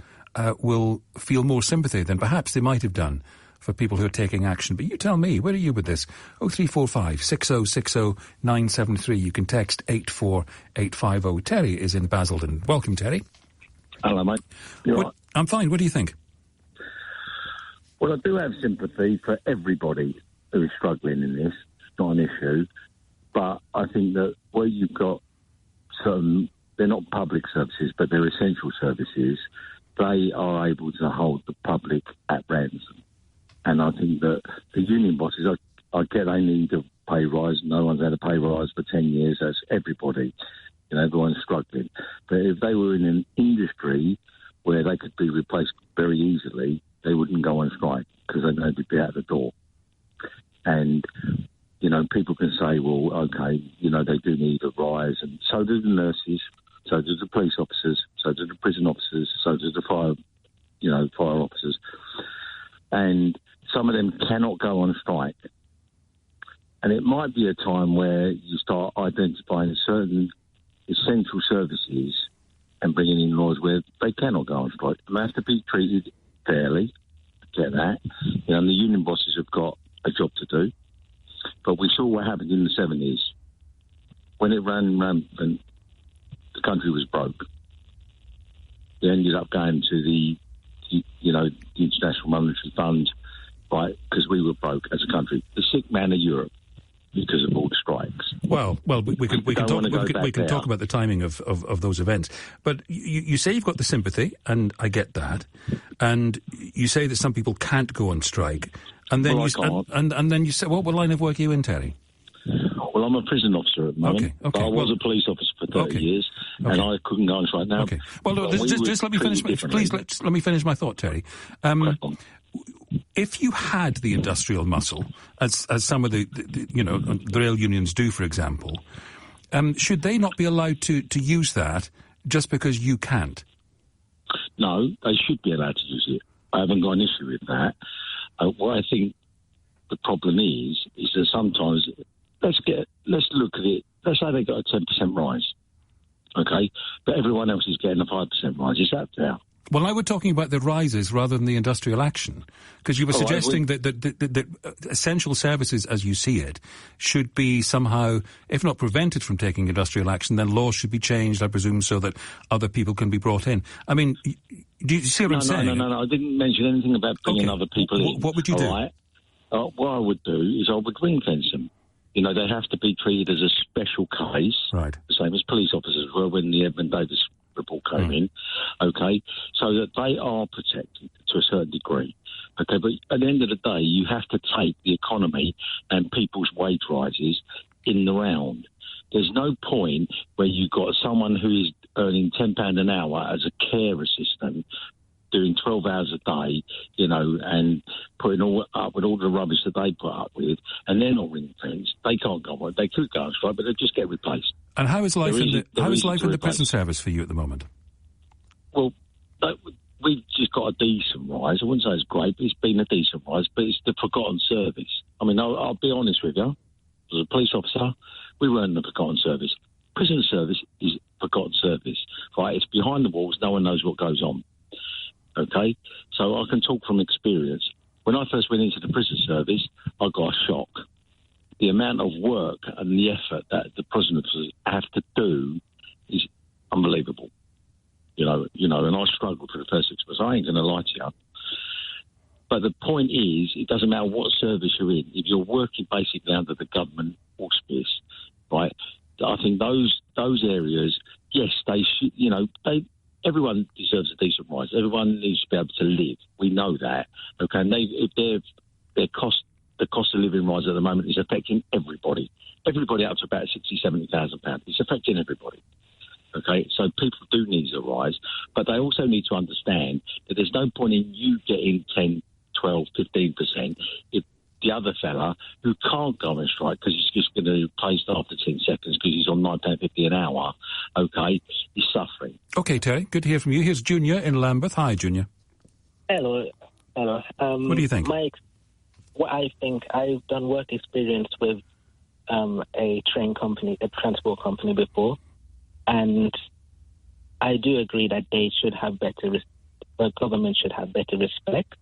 will feel more sympathy than perhaps they might have done for people who are taking action. But you tell me, where are you with this? 0345 6060 973. You can text 84850. Terry is in Basildon. Welcome, Terry. Hello, mate. Right? I'm fine. What do you think? Well, I do have sympathy for everybody who is struggling in this. It's not an issue. But I think that where you've got some, they're not public services, but they're essential services, they are able to hold the public at ransom. And I think that the union bosses, I get they need a pay rise. No one's had a pay rise for 10 years. That's everybody. You know, everyone's struggling. But if they were in an industry where they could be replaced very easily, they wouldn't go on strike because they know they'd be out the door. And, you know, people can say, well, OK, you know, they do need a rise. And so do the nurses, so do the police officers, so do the prison officers, so do the fire officers. And some of them cannot go on strike. And it might be a time where you start identifying certain essential services and bringing in laws where they cannot go on strike. They have to be treated fairly. I get that. You know, and the union bosses have got a job to do. But we saw what happened in the 70s. When it ran rampant, the country was broke. They ended up going to the International Monetary Fund, right, because we were broke as a country. The sick man of Europe, because of all the strikes. Well, we can talk about the timing of those events. But you say you've got the sympathy, and I get that. And you say that some people can't go on strike. And then and then you say, what line of work are you in, Terry? Well, I'm a prison officer at the moment. Okay. But I was a police officer for 30 years, and I couldn't go on strike now. Okay. Well, just let me finish. Please, let me finish my thought, Terry. If you had the industrial muscle, as some of the rail unions do, for example, should they not be allowed to use that just because you can't? No, they should be allowed to use it. I haven't got an issue with that. What I think the problem is that sometimes let's look at it. Let's say they got a 10% rise, okay, but everyone else is getting a 5% rise. Is that fair? Well, I was talking about the rises rather than the industrial action, because you were suggesting that essential services, as you see it, should be somehow, if not prevented from taking industrial action, then laws should be changed, I presume, so that other people can be brought in. I mean, do you see what I'm saying? No, I didn't mention anything about bringing other people in. What would you do? Right? What I would do is I would ring fence them. You know, they have to be treated as a special case, right? The same as police officers were when the Edmund Davis report came in, okay, so that they are protected to a certain degree, okay, but at the end of the day, you have to take the economy and people's wage rises in the round. There's no point where you've got someone who is earning £10 an hour as a care assistant, doing 12 hours a day, and putting up with all the rubbish that they put up with, and they're not ring fenced. They can't go on. They could go on strike, but they just get replaced. And how is life in the prison service for you at the moment? Well, we've just got a decent rise. I wouldn't say it's great, but it's been a decent rise. But it's the forgotten service. I mean, I'll be honest with you. As a police officer, we weren't the forgotten service. Prison service is forgotten service, right? It's behind the walls. No one knows what goes on. Okay, so I can talk from experience. When I first went into the prison service, I got a shock. The amount of work and the effort that the prisoners have to do is unbelievable. And I struggled for the first 6 months. I ain't going to lie to you. But the point is, it doesn't matter what service you're in. If you're working basically under the government auspice, right, I think those areas, yes, they should, everyone deserves a decent rise. Everyone needs to be able to live. We know that. Okay, and the cost of living rise at the moment is affecting everybody. Everybody up to about £60,000-70,000. It's affecting everybody. Okay, so people do need a rise, but they also need to understand that there's no point in you getting 10, 12, 15% if the other fella who can't go on strike because he's just going to pay after 10 seconds because he's on £9.50 an hour, okay, he's suffering. Okay, Terry, good to hear from you. Here's Junior in Lambeth. Hi, Junior. Hello. What do you think? What I think, I've done work experience with a train company, a transport company before, and I do agree that they should have the government should have better respect,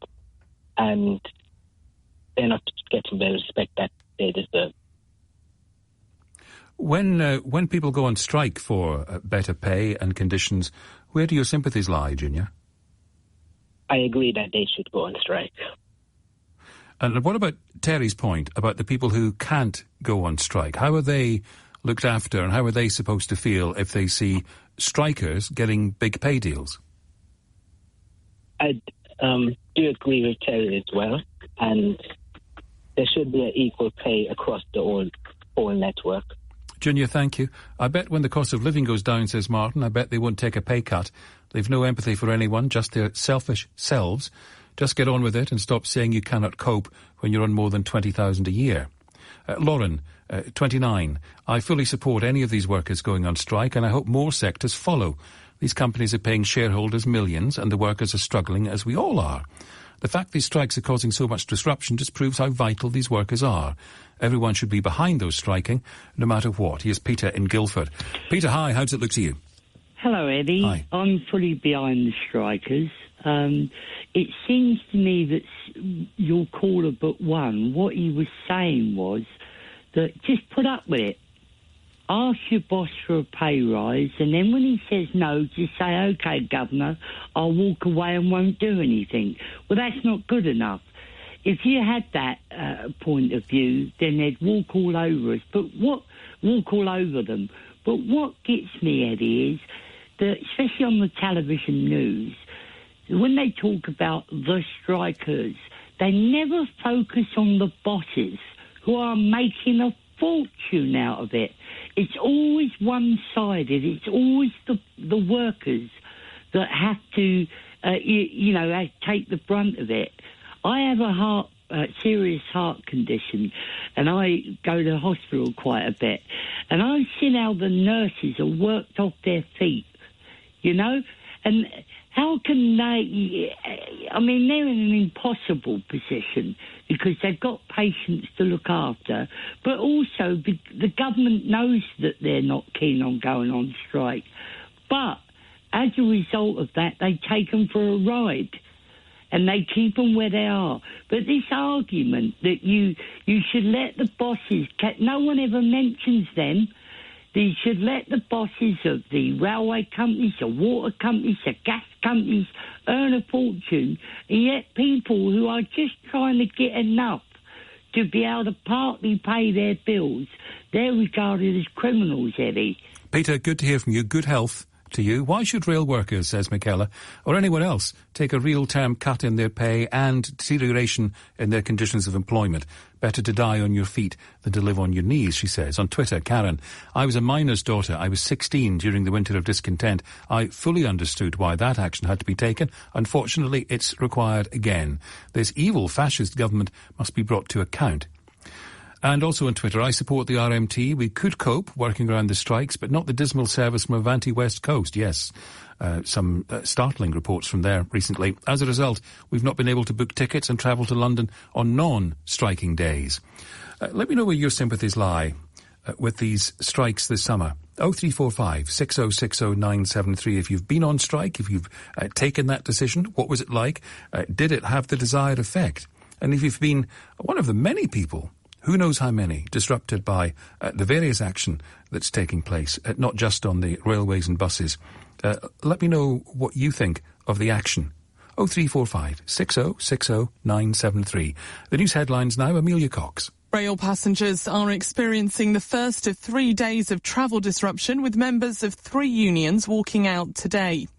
and they're not getting the respect that they deserve. When people go on strike for better pay and conditions, where do your sympathies lie, Junior? I agree that they should go on strike. And what about Terry's point about the people who can't go on strike? How are they looked after, and how are they supposed to feel if they see strikers getting big pay deals? I do agree with Terry as well, and there should be an equal pay across the whole network. Junior, thank you. I bet when the cost of living goes down, says Martin, I bet they won't take a pay cut. They've no empathy for anyone, just their selfish selves. Just get on with it and stop saying you cannot cope when you're on more than $20,000 a year. Lauren, 29. I fully support any of these workers going on strike, and I hope more sectors follow. These companies are paying shareholders millions, and the workers are struggling, as we all are. The fact these strikes are causing so much disruption just proves how vital these workers are. Everyone should be behind those striking, no matter what. Here's Peter in Guildford. Peter, hi, how does it look to you? Hello, Eddie. Hi. I'm fully behind the strikers. It seems to me that your caller but one, what he was saying was that just put up with it. Ask your boss for a pay rise, and then when he says no, just say, OK, Governor, I'll walk away and won't do anything. Well, that's not good enough. If you had that point of view, then they'd walk all over us. Walk all over them. But what gets me, Eddie, is that, especially on the television news, when they talk about the strikers, they never focus on the bosses who are making a fortune out of it. It's always one-sided. It's always the workers that have to, take the brunt of it. I have a serious heart condition, and I go to the hospital quite a bit. And I've seen how the nurses are worked off their feet, and how can they... I mean, they're in an impossible position because they've got patients to look after, but also the government knows that they're not keen on going on strike. But as a result of that, they take them for a ride and they keep them where they are. But this argument that you should let the bosses... No one ever mentions them. You should let the bosses of the railway companies, the water companies, the gas companies earn a fortune, and yet people who are just trying to get enough to be able to partly pay their bills, they're regarded as criminals, Eddie. Peter, good to hear from you. Good health to you. Why should rail workers, says Michaela, or anyone else, take a real-term cut in their pay and deterioration in their conditions of employment? Better to die on your feet than to live on your knees, she says. On Twitter, Karen, I was a miner's daughter. I was 16 during the winter of discontent. I fully understood why that action had to be taken. Unfortunately, it's required again. This evil fascist government must be brought to account. And also on Twitter, I support the RMT. We could cope working around the strikes, but not the dismal service from Avanti West Coast. Yes, some startling reports from there recently. As a result, we've not been able to book tickets and travel to London on non-striking days. Let me know where your sympathies lie with these strikes this summer. 0345 6060 973. If you've been on strike, if you've taken that decision, what was it like? Did it have the desired effect? And if you've been one of the many people, who knows how many, disrupted by the various action that's taking place, not just on the railways and buses. Let me know what you think of the action. 0345 6060 973. The news headlines now, Amelia Cox. Rail passengers are experiencing the first of 3 days of travel disruption, with members of 3 unions walking out today.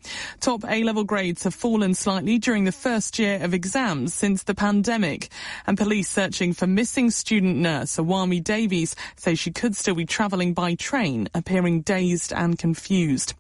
Top A-level grades have fallen slightly during the first year of exams since the pandemic, and police searching for missing student nurse Awami Davies say she could still be travelling by train, appearing dazed and confused.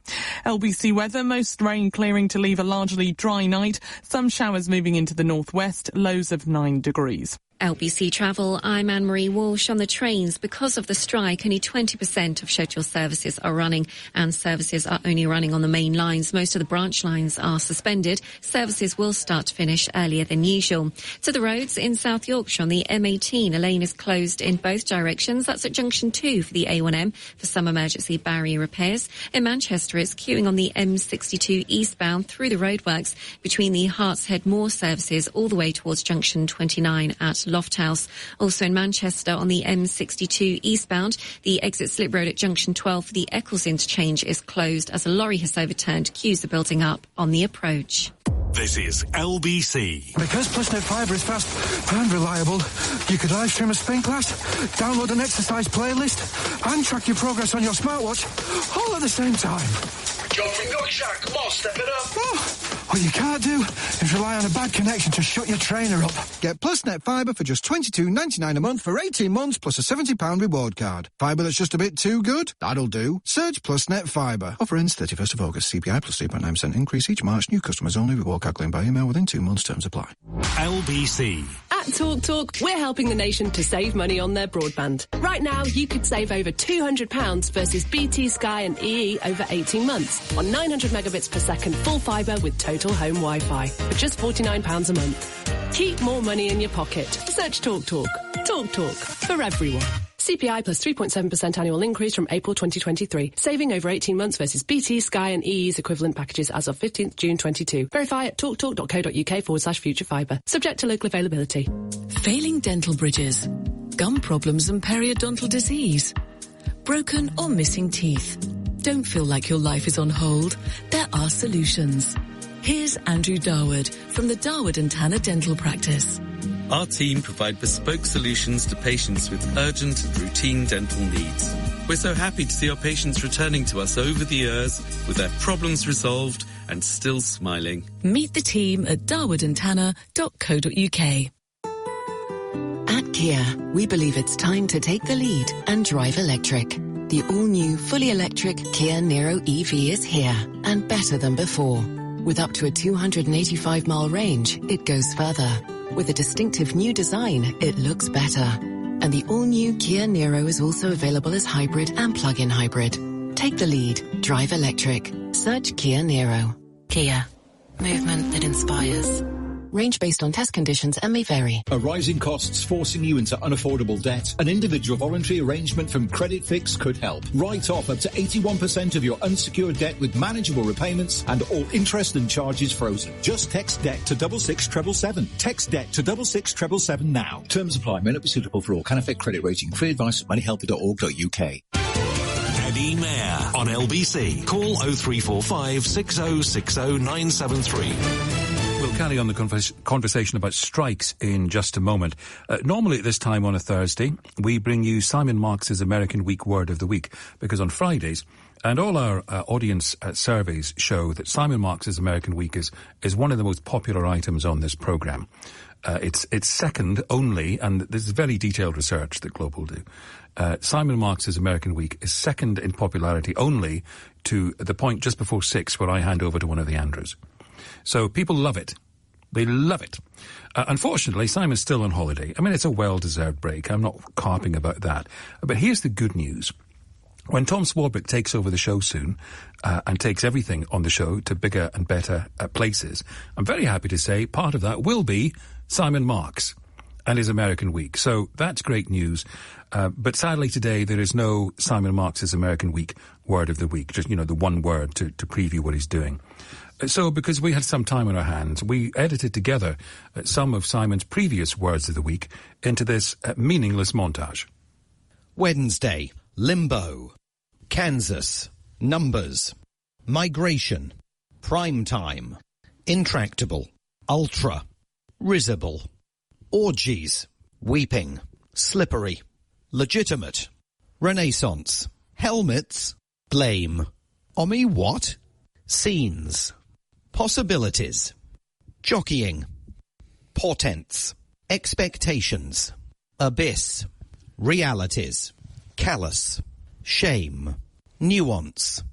LBC weather, most rain clearing to leave a largely dry night, some showers moving into the northwest, lows of 9 degrees. LBC Travel, I'm Anne-Marie Walsh. On the trains, because of the strike, only 20% of scheduled services are running, and services are only running on the main lines. Most of the branch lines are suspended. Services will start to finish earlier than usual. To the roads in South Yorkshire on the M18, a lane is closed in both directions. That's at junction 2 for the A1M for some emergency barrier repairs. In Manchester, it's queuing on the M62 eastbound through the roadworks between the Hartshead Moor services all the way towards junction 29 at Lofthouse. Also in Manchester on the M62 eastbound, the exit slip road at junction 12 for the Eccles interchange is closed as a lorry has overturned. Queues are building up on the approach. This is LBC. Because PlusNet Fibre is fast and reliable, you could live stream a spin class, download an exercise playlist, and track your progress on your smartwatch all at the same time. Jumping duck shack, come on, step it up. Oh, what you can't do is rely on a bad connection to shut your trainer up. Get PlusNet Fibre for just $22.99 a month for 18 months plus a £70 reward card. Fibre that's just a bit too good? That'll do. Search PlusNet Fibre. Offer ends 31st of August. CPI plus 3.9% increase each March. New customers only. Reward calculated by email within 2 months. Terms apply. LBC. At TalkTalk, we're helping the nation to save money on their broadband. Right now, you could save over £200 versus BT, Sky and EE over 18 months on 900 megabits per second full fibre with total home Wi-Fi for just £49 a month. Keep more money in your pocket. Search TalkTalk. TalkTalk for everyone. CPI plus 3.7% annual increase from April 2023. Saving over 18 months versus BT, Sky and EE's equivalent packages as of 15th June 22. Verify at talktalk.co.uk/future fibre. Subject to local availability. Failing dental bridges, gum problems and periodontal disease? Broken or missing teeth? Don't feel like your life is on hold. There are solutions. Here's Andrew Darwood from the Darwood and Tanner Dental Practice. Our team provide bespoke solutions to patients with urgent and routine dental needs. We're so happy to see our patients returning to us over the years with their problems resolved and still smiling. Meet the team at darwoodandtanner.co.uk. At Kia, we believe it's time to take the lead and drive electric. The all-new, fully electric Kia Niro EV is here and better than before. With up to a 285-mile range, it goes further. With a distinctive new design, it looks better. And the all-new Kia Niro is also available as hybrid and plug-in hybrid. Take the lead. Drive electric. Search Kia Niro. Kia. Movement that inspires. Range based on test conditions and may vary. Are rising costs forcing you into unaffordable debt? An individual voluntary arrangement from Credit Fix could help. Write off up to 81% of your unsecured debt with manageable repayments and all interest and charges frozen. Just text debt to 66777. Text debt to 66777 now. Terms apply. May not be suitable for all. Can affect credit rating. Free advice at moneyhelper.org.uk. Eddie Mair on LBC. Call 0345 6060 973. We'll carry on the conversation about strikes in just a moment. Normally at this time on a Thursday, we bring you Simon Marks' American Week Word of the Week, because on Fridays, and all our audience surveys show that Simon Marks' American Week is one of the most popular items on this programme. It's second only, and this is very detailed research that Global do. Simon Marks' American Week is second in popularity only to the point just before 6 where I hand over to one of the Andrews. So people love it. They love it. Unfortunately, Simon's still on holiday. I mean, it's a well-deserved break. I'm not carping about that. But here's the good news. When Tom Swarbrick takes over the show soon and takes everything on the show to bigger and better places, I'm very happy to say part of that will be Simon Marks and his American Week. So that's great news. But sadly today there is no Simon Marks' American Week Word of the Week, just, the one word to preview what he's doing. So because we had some time on our hands, we edited together some of Simon's previous Words of the Week into this meaningless montage. Wednesday, limbo, Kansas, numbers, migration, prime time, intractable, ultra, risible, orgies, weeping, slippery, legitimate, renaissance, helmets, blame, Ommi what? Scenes, possibilities, jockeying, portents, expectations, abyss, realities, callous, shame, nuance,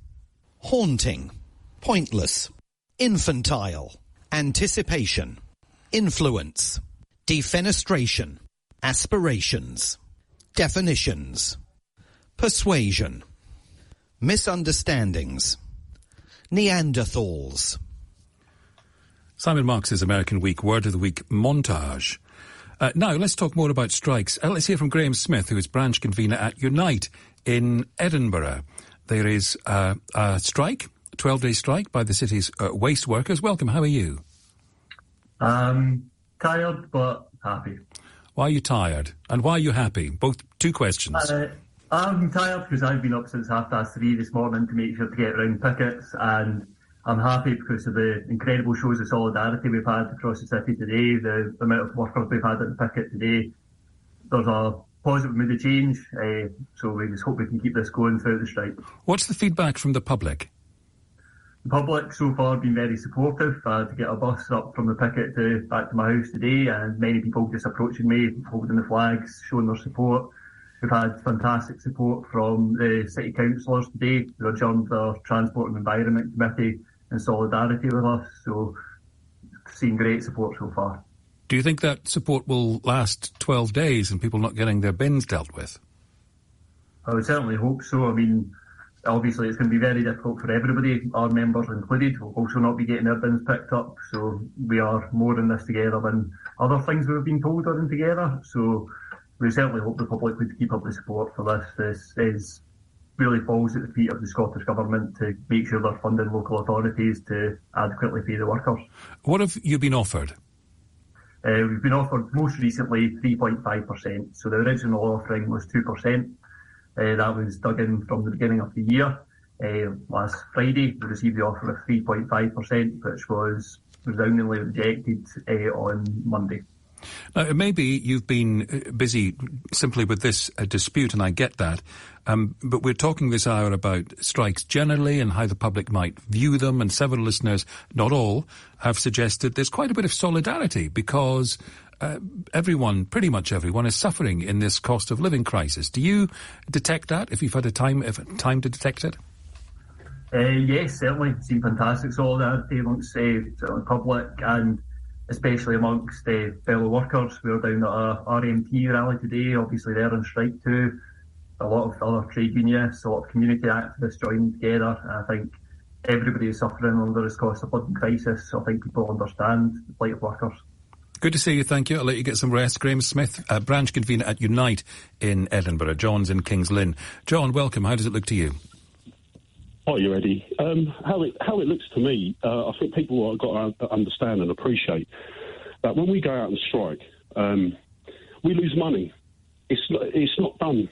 haunting, pointless, infantile, anticipation, influence, defenestration, aspirations, definitions, persuasion, misunderstandings, Neanderthals. Simon Marks' American Week Word of the Week montage. Now, let's talk more about strikes. Let's hear from Graham Smith, who is branch convener at Unite in Edinburgh. There is a strike, a 12-day strike by the city's waste workers. Welcome, how are you? Tired, but happy. Why are you tired? And why are you happy? Both two questions. I'm tired because I've been up since 3:30 this morning to make sure to get around pickets, and I'm happy because of the incredible shows of solidarity we've had across the city today, the amount of workers we've had at the picket today. There's a positive mood of change, so we just hope we can keep this going throughout the strike. What's the feedback from the public? The public so far have been very supportive. I had to get a bus up from the picket back to my house today, and many people just approaching me, holding the flags, showing their support. We've had fantastic support from the city councillors today who adjourned their Transport and Environment Committee in solidarity with us, so seen great support so far. Do you think that support will last 12 days and people not getting their bins dealt with? I would certainly hope so. I mean, obviously it's going to be very difficult for everybody, our members included, will also not be getting their bins picked up, so we are more in this together than other things we've been told are in together, so we certainly hope the public would keep up the support for this. This really falls at the feet of the Scottish Government to make sure they're funding local authorities to adequately pay the workers. What have you been offered? We've been offered most recently 3.5%. So the original offering was 2%. That was dug in from the beginning of the year. Last Friday, we received the offer of 3.5%, which was resoundingly rejected on Monday. Now, it may be you've been busy simply with this dispute, and I get that, but we're talking this hour about strikes generally and how the public might view them, and several listeners, not all, have suggested there's quite a bit of solidarity because everyone, pretty much everyone, is suffering in this cost of living crisis. Do you detect that, if you've had time to detect it? Yes, certainly. It's been fantastic solidarity amongst the public and especially amongst fellow workers. We were down at a RMT rally today. Obviously, they're on strike too. A lot of other trade unions, a lot of community activists joining together. And I think everybody is suffering under this cost of living crisis. So I think people understand the plight of workers. Good to see you, thank you. I'll let you get some rest. Graham Smith, branch convener at Unite in Edinburgh. John's in Kings Lynn. John, welcome. How does it look to you? Hi, you Eddie. How it looks to me, I think people have got to understand and appreciate that when we go out and strike, we lose money. It's not done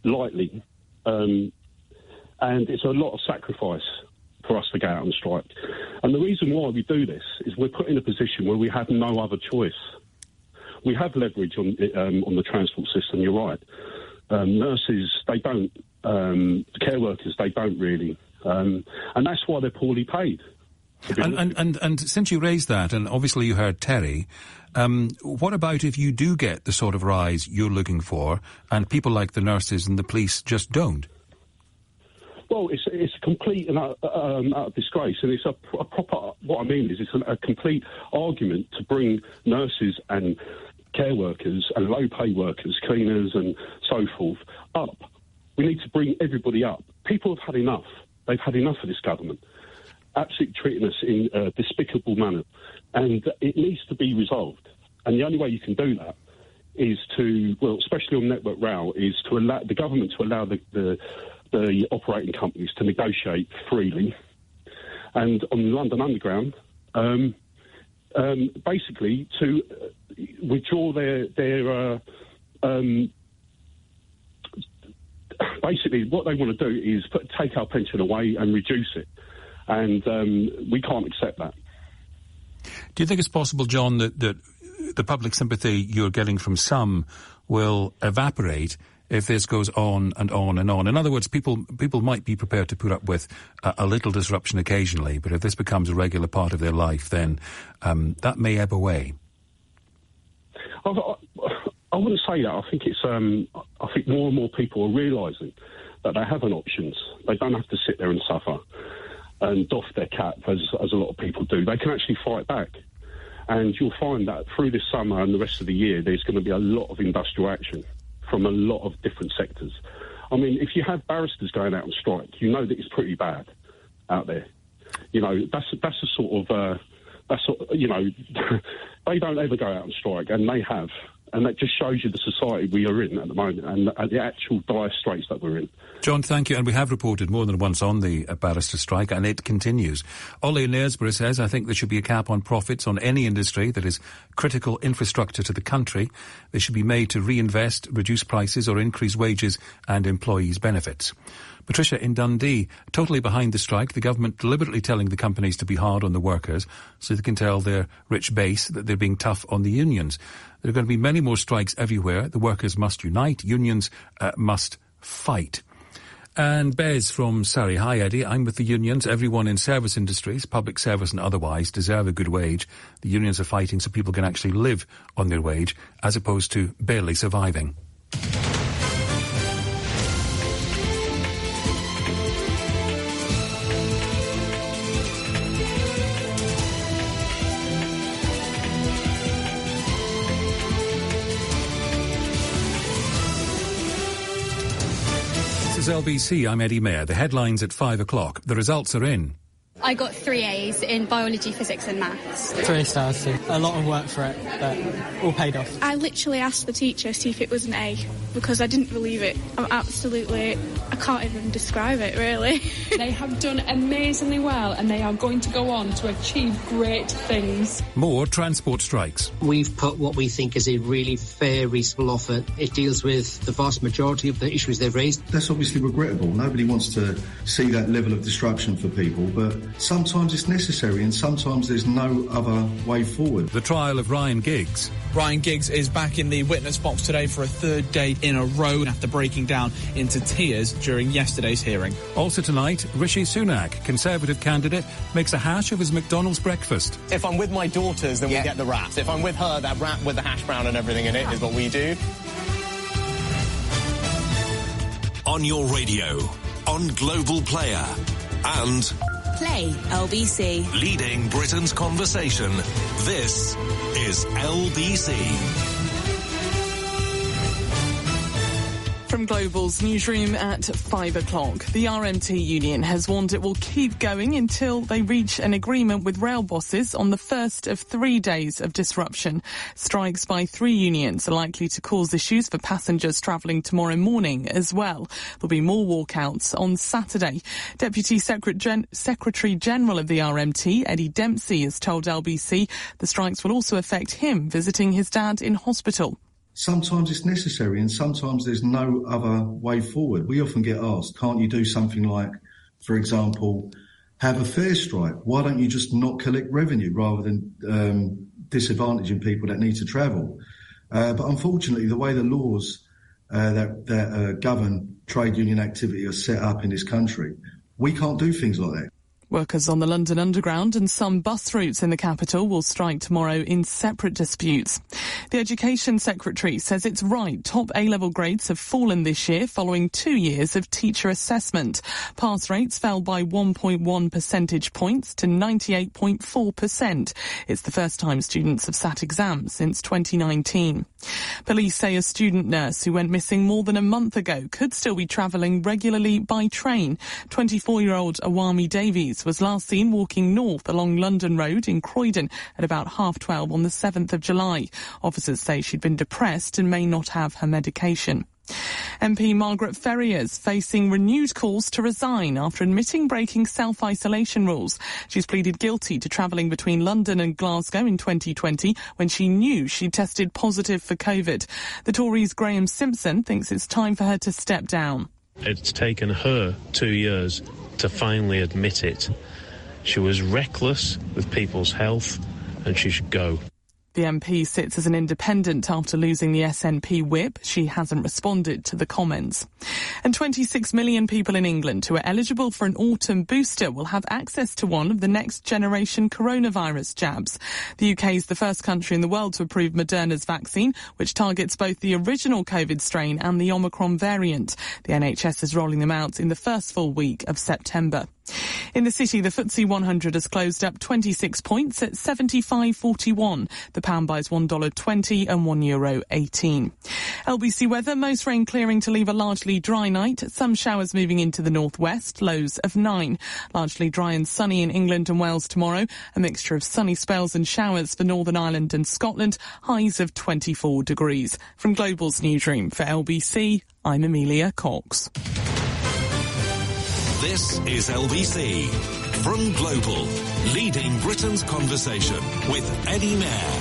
lightly, and it's a lot of sacrifice for us to go out and strike. And the reason why we do this is we're put in a position where we have no other choice. We have leverage on the transport system. You're right. Nurses, they don't. Care workers, they don't really. And that's why they're poorly paid. And since you raised that, and obviously you heard Terry, what about if you do get the sort of rise you're looking for and people like the nurses and the police just don't? Well, it's a complete and utter disgrace, and it's a proper, what I mean is it's a complete argument to bring nurses and care workers and low-pay workers, cleaners and so forth, up. We need to bring everybody up. People have had enough. They've had enough of this government. Absolutely treating us in a despicable manner. And it needs to be resolved. And the only way you can do that is to, well, especially on Network Rail, is to allow the government to allow the operating companies to negotiate freely. And on London Underground, basically to withdraw their basically, what they want to do is take our pension away and reduce it. And we can't accept that. Do you think it's possible, John, that the public sympathy you're getting from some will evaporate if this goes on and on and on? In other words, people might be prepared to put up with a little disruption occasionally, but if this becomes a regular part of their life, then that may ebb away. I wouldn't say that. I think it's. I think more and more people are realising that they have an options. They don't have to sit there and suffer and doff their cap as a lot of people do. They can actually fight back, and you'll find that through this summer and the rest of the year, there's going to be a lot of industrial action from a lot of different sectors. I mean, if you have barristers going out on strike, you know that it's pretty bad out there. You know, that's a sort of. You know, they don't ever go out on strike, and they have. And that just shows you the society we are in at the moment and the actual dire straits that we're in. John, thank you. And we have reported more than once on the barrister strike, and it continues. Ollie in Knaresborough says, I think there should be a cap on profits on any industry that is critical infrastructure to the country. They should be made to reinvest, reduce prices or increase wages and employees' benefits. Patricia in Dundee, totally behind the strike, the government deliberately telling the companies to be hard on the workers so they can tell their rich base that they're being tough on the unions. There are going to be many more strikes everywhere. The workers must unite. Unions must fight. And Bez from Surrey. Hi, Eddie. I'm with the unions. Everyone in service industries, public service and otherwise, deserve a good wage. The unions are fighting so people can actually live on their wage as opposed to barely surviving. This is LBC, I'm Eddie Mair. The headlines at 5 o'clock. The results are in. I got 3 A's in biology, physics and maths. 3 stars too. A lot of work for it, but all paid off. I literally asked the teacher to see if it was an A because I didn't believe it. I can't even describe it, really. They have done amazingly well and they are going to go on to achieve great things. More transport strikes. We've put what we think is a really fair, reasonable offer. It deals with the vast majority of the issues they've raised. That's obviously regrettable. Nobody wants to see that level of disruption for people, but sometimes it's necessary and sometimes there's no other way forward. The trial of Ryan Giggs. Ryan Giggs is back in the witness box today for a third day in a row after breaking down into tears during yesterday's hearing. Also tonight, Rishi Sunak, Conservative candidate, makes a hash of his McDonald's breakfast. If I'm with my daughters, then we get the wraps. If I'm with her, that wrap with the hash brown and everything in it is what we do. On your radio, on Global Player, and Play LBC. Leading Britain's conversation. This is LBC. From Global's newsroom at 5 o'clock, the RMT union has warned it will keep going until they reach an agreement with rail bosses on the first of 3 days of disruption. Strikes by 3 unions are likely to cause issues for passengers travelling tomorrow morning as well. There'll be more walkouts on Saturday. Deputy Secretary General of the RMT, Eddie Dempsey, has told LBC the strikes will also affect him visiting his dad in hospital. Sometimes it's necessary and sometimes there's no other way forward. We often get asked, can't you do something like, for example, have a fare strike? Why don't you just not collect revenue rather than disadvantaging people that need to travel? But unfortunately, the way the laws that govern trade union activity are set up in this country, we can't do things like that. Workers on the London Underground and some bus routes in the capital will strike tomorrow in separate disputes. The Education Secretary says it's right top A-level grades have fallen this year following 2 years of teacher assessment. Pass rates fell by 1.1 percentage points to 98.4%. It's the first time students have sat exams since 2019. Police say a student nurse who went missing more than a month ago could still be travelling regularly by train. 24-year-old Awami Davies was last seen walking north along London Road in Croydon at about 12:30 on the 7th of July. Officers say she'd been depressed and may not have her medication. MP Margaret Ferrier's facing renewed calls to resign after admitting breaking self-isolation rules. She's pleaded guilty to travelling between London and Glasgow in 2020 when she knew she tested positive for COVID. The Tories' Graham Simpson thinks it's time for her to step down. It's taken her 2 years to finally admit it. She was reckless with people's health and she should go. The MP sits as an independent after losing the SNP whip. She hasn't responded to the comments. And 26 million people in England who are eligible for an autumn booster will have access to one of the next generation coronavirus jabs. The UK is the first country in the world to approve Moderna's vaccine, which targets both the original COVID strain and the Omicron variant. The NHS is rolling them out in the first full week of September. In the city, the FTSE 100 has closed up 26 points at 75.41. The pound buys $1.20 and €1.18. LBC weather, most rain clearing to leave a largely dry night. Some showers moving into the northwest, lows of 9. Largely dry and sunny in England and Wales tomorrow. A mixture of sunny spells and showers for Northern Ireland and Scotland. Highs of 24 degrees. From Global's newsroom for LBC, I'm Amelia Cox. This is LBC. From Global, leading Britain's conversation with Eddie Mair.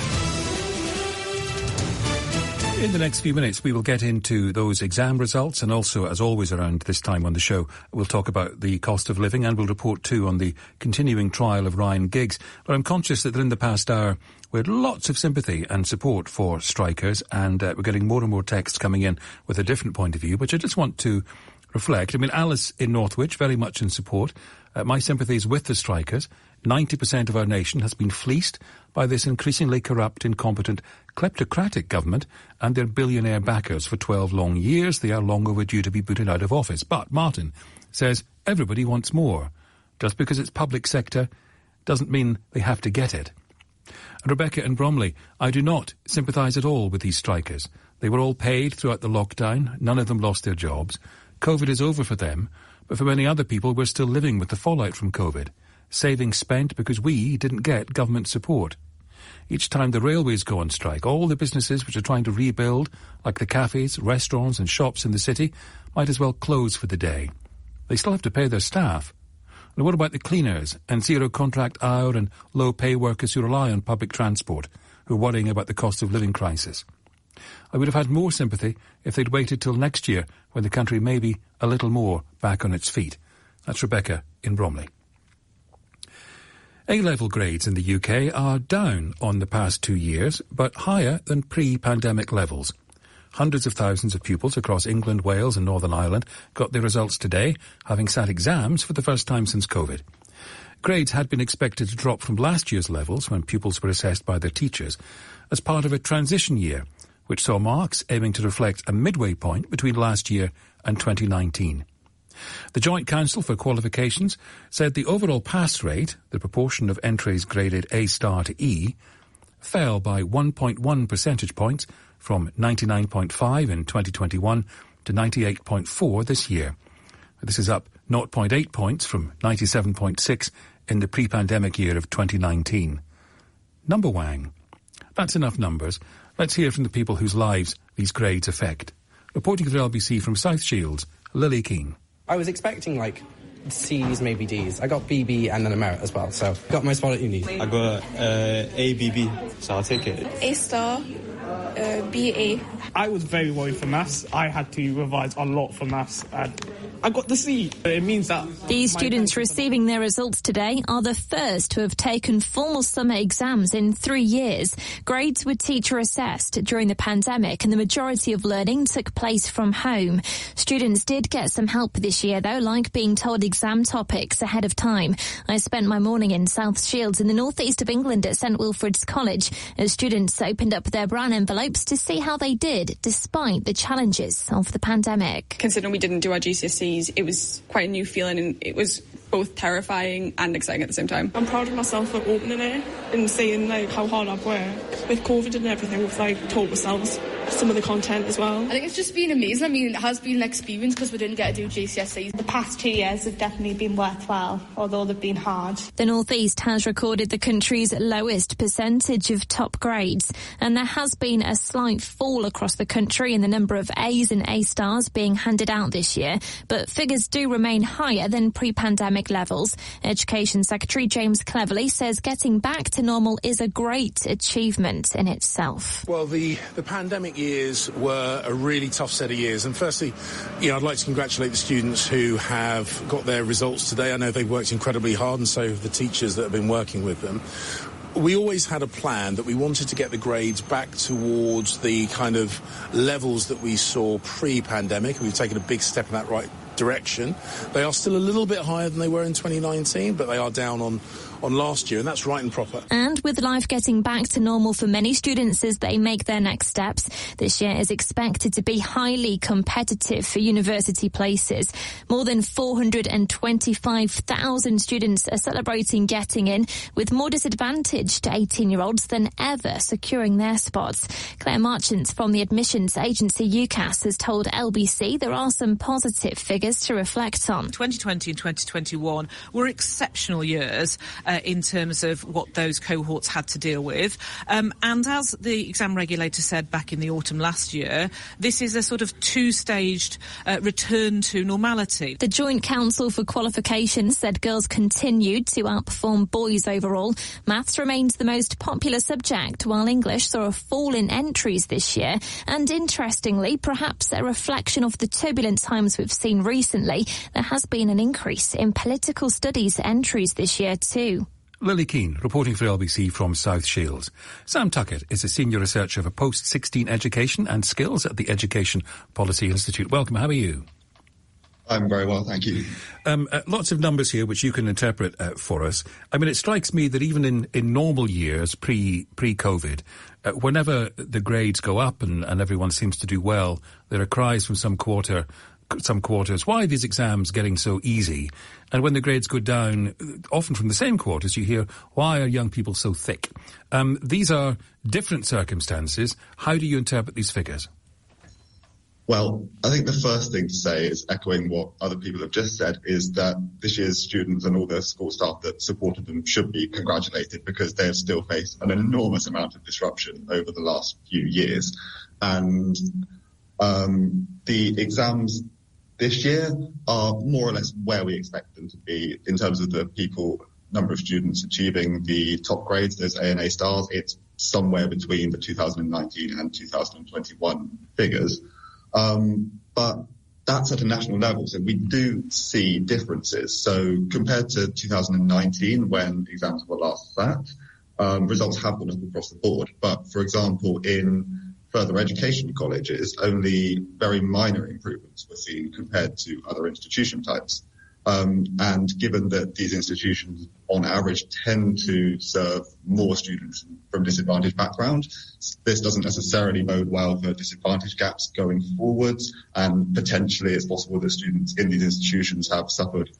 In the next few minutes, we will get into those exam results and also, as always around this time on the show, we'll talk about the cost of living and we'll report too on the continuing trial of Ryan Giggs. But I'm conscious that in the past hour, we had lots of sympathy and support for strikers and we're getting more and more texts coming in with a different point of view, which I just want to reflect. I mean, Alice in Northwich, very much in support. My sympathies with the strikers. 90% of our nation has been fleeced by this increasingly corrupt, incompetent, kleptocratic government and their billionaire backers for 12 long years. They are long overdue to be booted out of office. But Martin says everybody wants more. Just because it's public sector doesn't mean they have to get it. And Rebecca and Bromley, I do not sympathise at all with these strikers. They were all paid throughout the lockdown. None of them lost their jobs. COVID is over for them, but for many other people, we're still living with the fallout from COVID. savings spent because we didn't get government support. Each time the railways go on strike, all the businesses which are trying to rebuild, like the cafes, restaurants and shops in the city, might as well close for the day. They still have to pay their staff. And what about the cleaners and zero-contract hour and low-pay workers who rely on public transport, who are worrying about the cost of living crisis? I would have had more sympathy if they'd waited till next year, when the country may be a little more back on its feet. That's Rebecca in Bromley. A-level grades in the UK are down on the past 2 years, but higher than pre-pandemic levels. Hundreds of thousands of pupils across England, Wales and Northern Ireland got their results today, having sat exams for the first time since COVID. Grades had been expected to drop from last year's levels when pupils were assessed by their teachers as part of a transition year, which saw marks aiming to reflect a midway point between last year and 2019. The Joint Council for Qualifications said the overall pass rate, the proportion of entries graded A* to E, fell by 1.1 percentage points from 99.5 in 2021 to 98.4 this year. This is up 0.8 points from 97.6 in the pre-pandemic year of 2019. Number Wang. That's enough numbers. Let's hear from the people whose lives these grades affect. Reporting for LBC from South Shields, Lily Keane. I was expecting, C's, maybe D's. I got BB and then a merit as well, so got my spot at uni. I got ABB, so I'll take it. A*, BA. I was very worried for maths. I had to revise a lot for maths, and I got the C. It means that... These students receiving their results today are the first to have taken formal summer exams in 3 years. Grades were teacher assessed during the pandemic, and the majority of learning took place from home. Students did get some help this year, though, like being told exam topics ahead of time. I spent my morning in South Shields in the northeast of England at St Wilfrid's College as students opened up their brown envelopes to see how they did despite the challenges of the pandemic. Considering we didn't do our GCSEs, it was quite a new feeling, and it was both terrifying and exciting at the same time. I'm proud of myself for opening it and seeing how hard I've worked. With COVID and everything, we've taught ourselves some of the content as well. I think it's just been amazing. I mean, it has been an experience because we didn't get to do GCSEs. The past 2 years have definitely been worthwhile, although they've been hard. The North East has recorded the country's lowest percentage of top grades, and there has been a slight fall across the country in the number of A's and A* being handed out this year, but figures do remain higher than pre-pandemic levels. Education Secretary James Cleverly says getting back to normal is a great achievement in itself. Well, the pandemic years were a really tough set of years, and firstly, I'd like to congratulate the students who have got their results today. I know they've worked incredibly hard, and so have the teachers that have been working with them. We always had a plan that we wanted to get the grades back towards the kind of levels that we saw pre-pandemic. We've taken a big step in that right direction. They are still a little bit higher than they were in 2019, but they are down on last year, and that's right and proper. And with life getting back to normal for many students as they make their next steps, this year is expected to be highly competitive for university places. More than 425,000 students are celebrating getting in, with more disadvantaged 18-year-olds than ever securing their spots. Claire Marchant from the admissions agency UCAS has told LBC there are some positive figures to reflect on. 2020 and 2021 were exceptional years in terms of what those cohorts had to deal with. And as the exam regulator said back in the autumn last year, this is a sort of two-staged return to normality. The Joint Council for Qualifications said girls continued to outperform boys overall. Maths remains the most popular subject, while English saw a fall in entries this year. And interestingly, perhaps a reflection of the turbulent times we've seen recently, there has been an increase in political studies entries this year too. Lily Keane, reporting for LBC from South Shields. Sam Tuckett is a senior researcher for post-16 education and skills at the Education Policy Institute. Welcome, how are you? I'm very well, thank you. Lots of numbers here which you can interpret for us. I mean, it strikes me that even in normal years, pre-COVID, whenever the grades go up and everyone seems to do well, there are cries from some quarters, why are these exams getting so easy? And when the grades go down, often from the same quarters, you hear, why are young people so thick? These are different circumstances. How do you interpret these figures? Well, I think the first thing to say is, echoing what other people have just said, is that this year's students and all the school staff that supported them should be congratulated, because they have still faced an enormous amount of disruption over the last few years. And the exams this year are more or less where we expect them to be in terms of the number of students achieving the top grades, those A&A stars. It's somewhere between the 2019 and 2021 figures. But that's at a national level, so we do see differences. So compared to 2019, when exams were last sat, results have gone up across the board. But, for example, in further education colleges, only very minor improvements were seen compared to other institution types. And given that these institutions, on average, tend to serve more students from disadvantaged backgrounds, this doesn't necessarily bode well for disadvantage gaps going forwards, and potentially it's possible that students in these institutions have suffered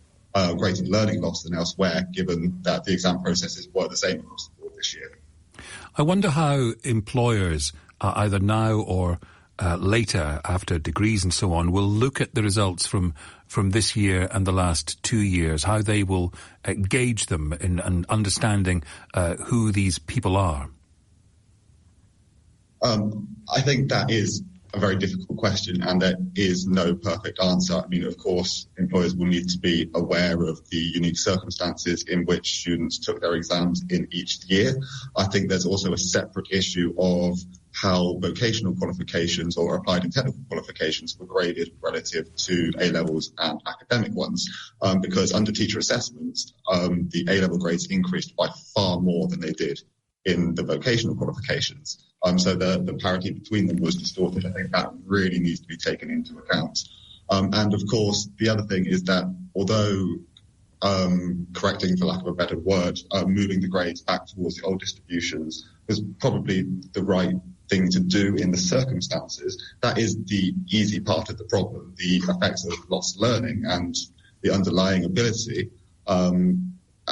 greater learning loss than elsewhere, given that the exam processes were the same across the board this year. I wonder how employers, either now or later, after degrees and so on, will look at the results from this year and the last 2 years, how they will gauge them in understanding who these people are. I think that is a very difficult question, and there is no perfect answer. I mean, of course, employers will need to be aware of the unique circumstances in which students took their exams in each year. I think there's also a separate issue of how vocational qualifications or applied and technical qualifications were graded relative to A-levels and academic ones, because under teacher assessments, the A-level grades increased by far more than they did in the vocational qualifications. So the parity between them was distorted. I think that really needs to be taken into account. And of course, the other thing is that although correcting, for lack of a better word, moving the grades back towards the old distributions was probably the right thing to do in the circumstances, that is the easy part of the problem. The effects of lost learning and the underlying ability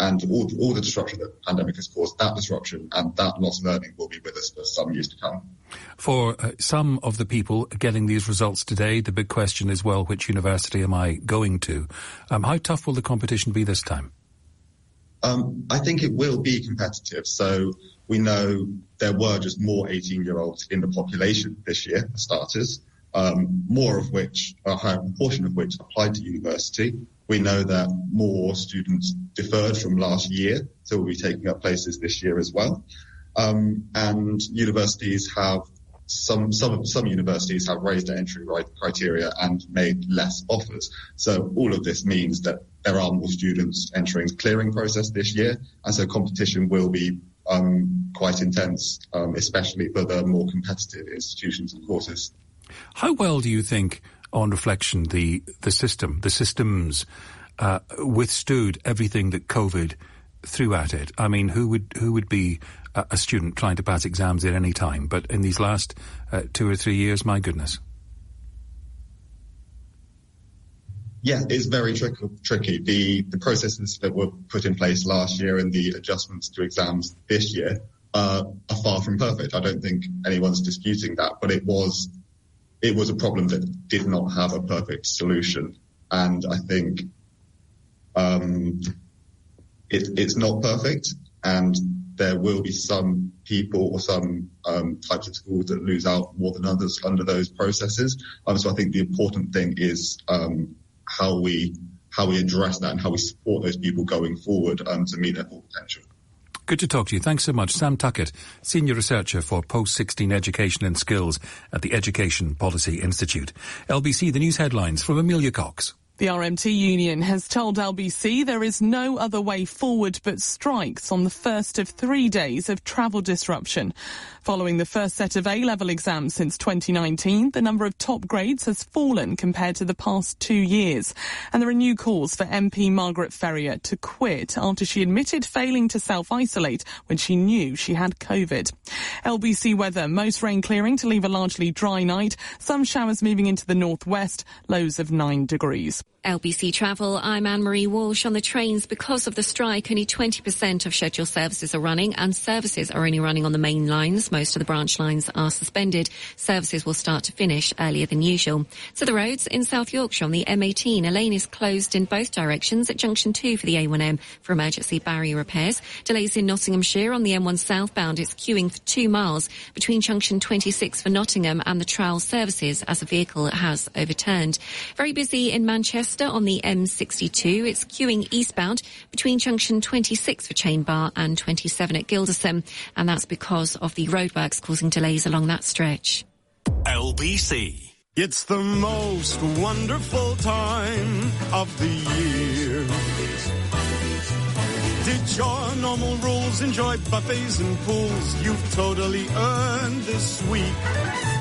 and all the disruption that the pandemic has caused, that disruption and that lost learning will be with us for some years to come. For some of the people getting these results today, the big question is, well, which university am I going to? How tough will the competition be this time? I think it will be competitive. So we know there were just more 18-year-olds in the population this year, for starters, more of which, a higher proportion of which applied to university. We know that more students deferred from last year, so we'll be taking up places this year as well. And universities have, some universities have raised their entry criteria and made less offers. So all of this means that there are more students entering the clearing process this year, and so competition will be quite intense, especially for the more competitive institutions and courses. How well do you think, on reflection, the systems withstood everything that COVID threw at it? I mean, who would be a student trying to pass exams at any time? But in these last 2 or 3 years, my goodness. Yeah, it's very tricky. The processes that were put in place last year and the adjustments to exams this year are far from perfect. I don't think anyone's disputing that, but it was a problem that did not have a perfect solution. And I think it's not perfect, and there will be some people or some types of schools that lose out more than others under those processes. So I think the important thing is how we address that and how we support those people going forward to meet their full potential. Good to talk to you. Thanks so much. Sam Tuckett, Senior Researcher for Post-16 Education and Skills at the Education Policy Institute. LBC, the news headlines from Amelia Cox. The RMT union has told LBC there is no other way forward but strikes on the first of 3 days of travel disruption. Following the first set of A-level exams since 2019, the number of top grades has fallen compared to the past 2 years. And there are new calls for MP Margaret Ferrier to quit after she admitted failing to self-isolate when she knew she had COVID. LBC weather, most rain clearing to leave a largely dry night. Some showers moving into the northwest, lows of 9 degrees. LBC Travel, I'm Anne-Marie Walsh. On the trains, because of the strike, only 20% of scheduled services are running, and services are only running on the main lines. Most of the branch lines are suspended. Services will start to finish earlier than usual. So the roads in South Yorkshire on the M18, a lane is closed in both directions at junction 2 for the A1M for emergency barrier repairs. Delays in Nottinghamshire on the M1 southbound. It's queuing for 2 miles between junction 26 for Nottingham and the Trowell services as a vehicle has overturned. Very busy in Manchester on the M62. It's queuing eastbound between junction 26 for Chain Bar and 27 at Gilderson, and that's because of the roadworks causing delays along that stretch. LBC. It's the most wonderful time of the year. Ditch your normal rules, enjoy buffets and pools. You've totally earned this week.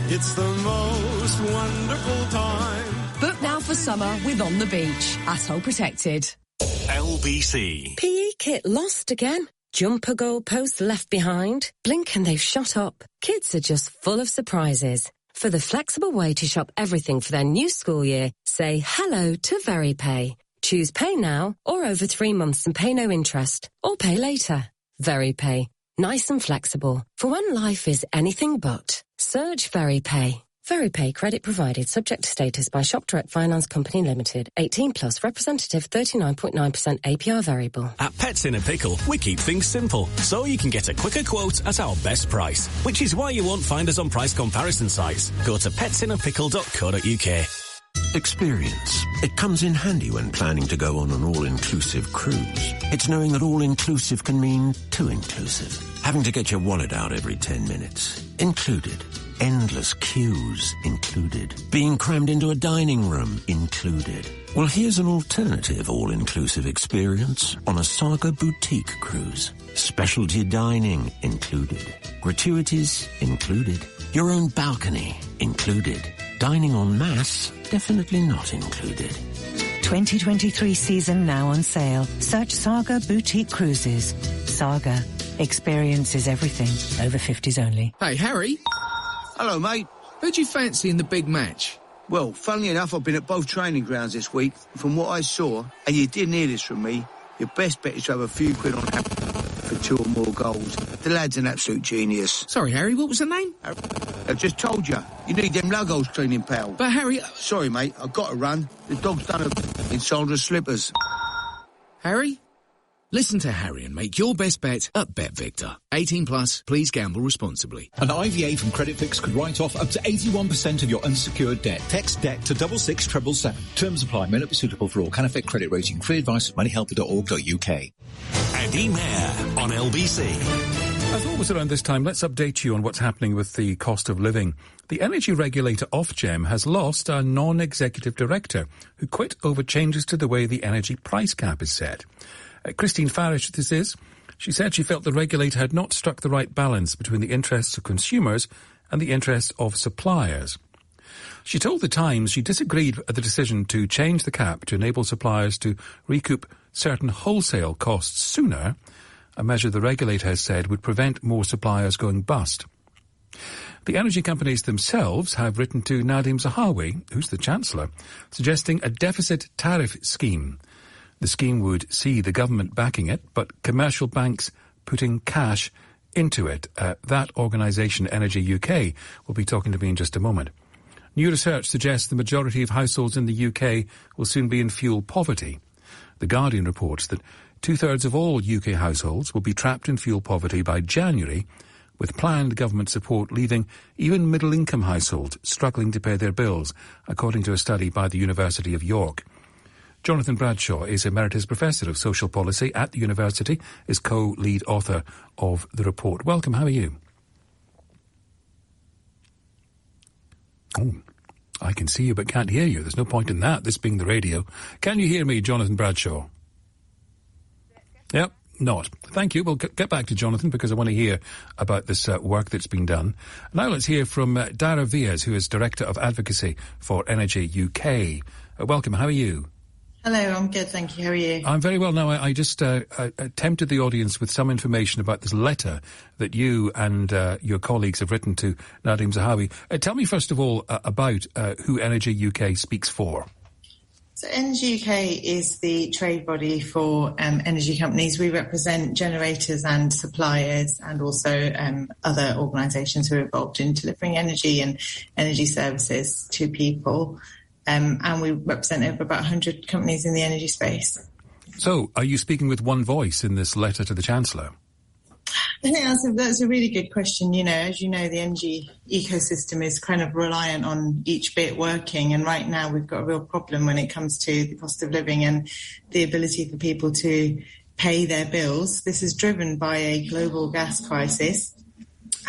It's the most wonderful time. Book now for summer with On the Beach. ATOL protected. LBC. PE kit lost again? Jumper goalposts left behind? Blink and they've shot up. Kids are just full of surprises. For the flexible way to shop everything for their new school year, say hello to VeryPay. Choose pay now or over 3 months and pay no interest, or pay later. VeryPay. Nice and flexible for when life is anything but. Search VeryPay. VeryPay credit provided subject to status by Shop Direct Finance Company Limited. 18 plus representative 39.9% APR variable. At Pets in a Pickle, we keep things simple, so you can get a quicker quote at our best price, which is why you won't find us on price comparison sites. Go to petsinnapickle.co.uk. Experience. It comes in handy when planning to go on an all-inclusive cruise. It's knowing that all-inclusive can mean too inclusive. Having to get your wallet out every 10 minutes. Included. Endless queues. Included. Being crammed into a dining room. Included. Well, here's an alternative all-inclusive experience on a Saga boutique cruise. Specialty dining. Included. Gratuities. Included. Your own balcony. Included. Dining en masse. Definitely not included. 2023 season now on sale. Search Saga Boutique Cruises. Saga. Experiences everything. Over 50s only. Hey, Harry. Hello, mate. Who'd you fancy in the big match? Well, funnily enough, I've been at both training grounds this week. From what I saw, and you didn't hear this from me, your best bet is to have a few quid on for 2 or more goals. The lad's an absolute genius. Sorry, Harry, what was the name? I just told you. You need them lugos cleaning, pal. But, Harry... Sorry, mate, I've got to run. The dog's done in Sandra's slippers. Harry? Listen to Harry and make your best bet at BetVictor. 18 plus, please gamble responsibly. An IVA from CreditFix could write off up to 81% of your unsecured debt. Text DEBT to 66777. Terms apply. May not be suitable for all. Can affect credit rating. Free advice at moneyhelper.org.uk. Eddie Mair on LBC. As always around this time, let's update you on what's happening with the cost of living. The energy regulator Ofgem has lost a non-executive director who quit over changes to the way the energy price cap is set. Christine Farish, this is. She said she felt the regulator had not struck the right balance between the interests of consumers and the interests of suppliers. She told The Times she disagreed with the decision to change the cap to enable suppliers to recoup certain wholesale costs sooner, a measure the regulator has said would prevent more suppliers going bust. The energy companies themselves have written to Nadhim Zahawi, who's the Chancellor, suggesting a deficit tariff scheme. The scheme would see the government backing it, but commercial banks putting cash into it. That organisation, Energy UK, will be talking to me in just a moment. New research suggests the majority of households in the UK will soon be in fuel poverty. The Guardian reports that 2/3 of all UK households will be trapped in fuel poverty by January, with planned government support leaving even middle-income households struggling to pay their bills, according to a study by the University of York. Jonathan Bradshaw is Emeritus Professor of Social Policy at the University, is co-lead author of the report. Welcome, how are you? Oh, I can see you but can't hear you. There's no point in that, this being the radio. Can you hear me, Jonathan Bradshaw? Yep, not. Thank you. We'll get back to Jonathan because I want to hear about this work that's been done. Now let's hear from Dara Vias, who is Director of Advocacy for Energy UK. Welcome, how are you? Hello, I'm good, thank you. How are you? I'm very well. Now, I just tempted the audience with some information about this letter that you and your colleagues have written to Nadhim Zahawi. Tell me, first of all, about who Energy UK speaks for. So Energy UK is the trade body for energy companies. We represent generators and suppliers and also other organisations who are involved in delivering energy and energy services to people. And we represent over about 100 companies in the energy space. So, are you speaking with one voice in this letter to the Chancellor? I think that's a really good question. You know, as you know, the energy ecosystem is kind of reliant on each bit working. And right now we've got a real problem when it comes to the cost of living and the ability for people to pay their bills. This is driven by a global gas crisis.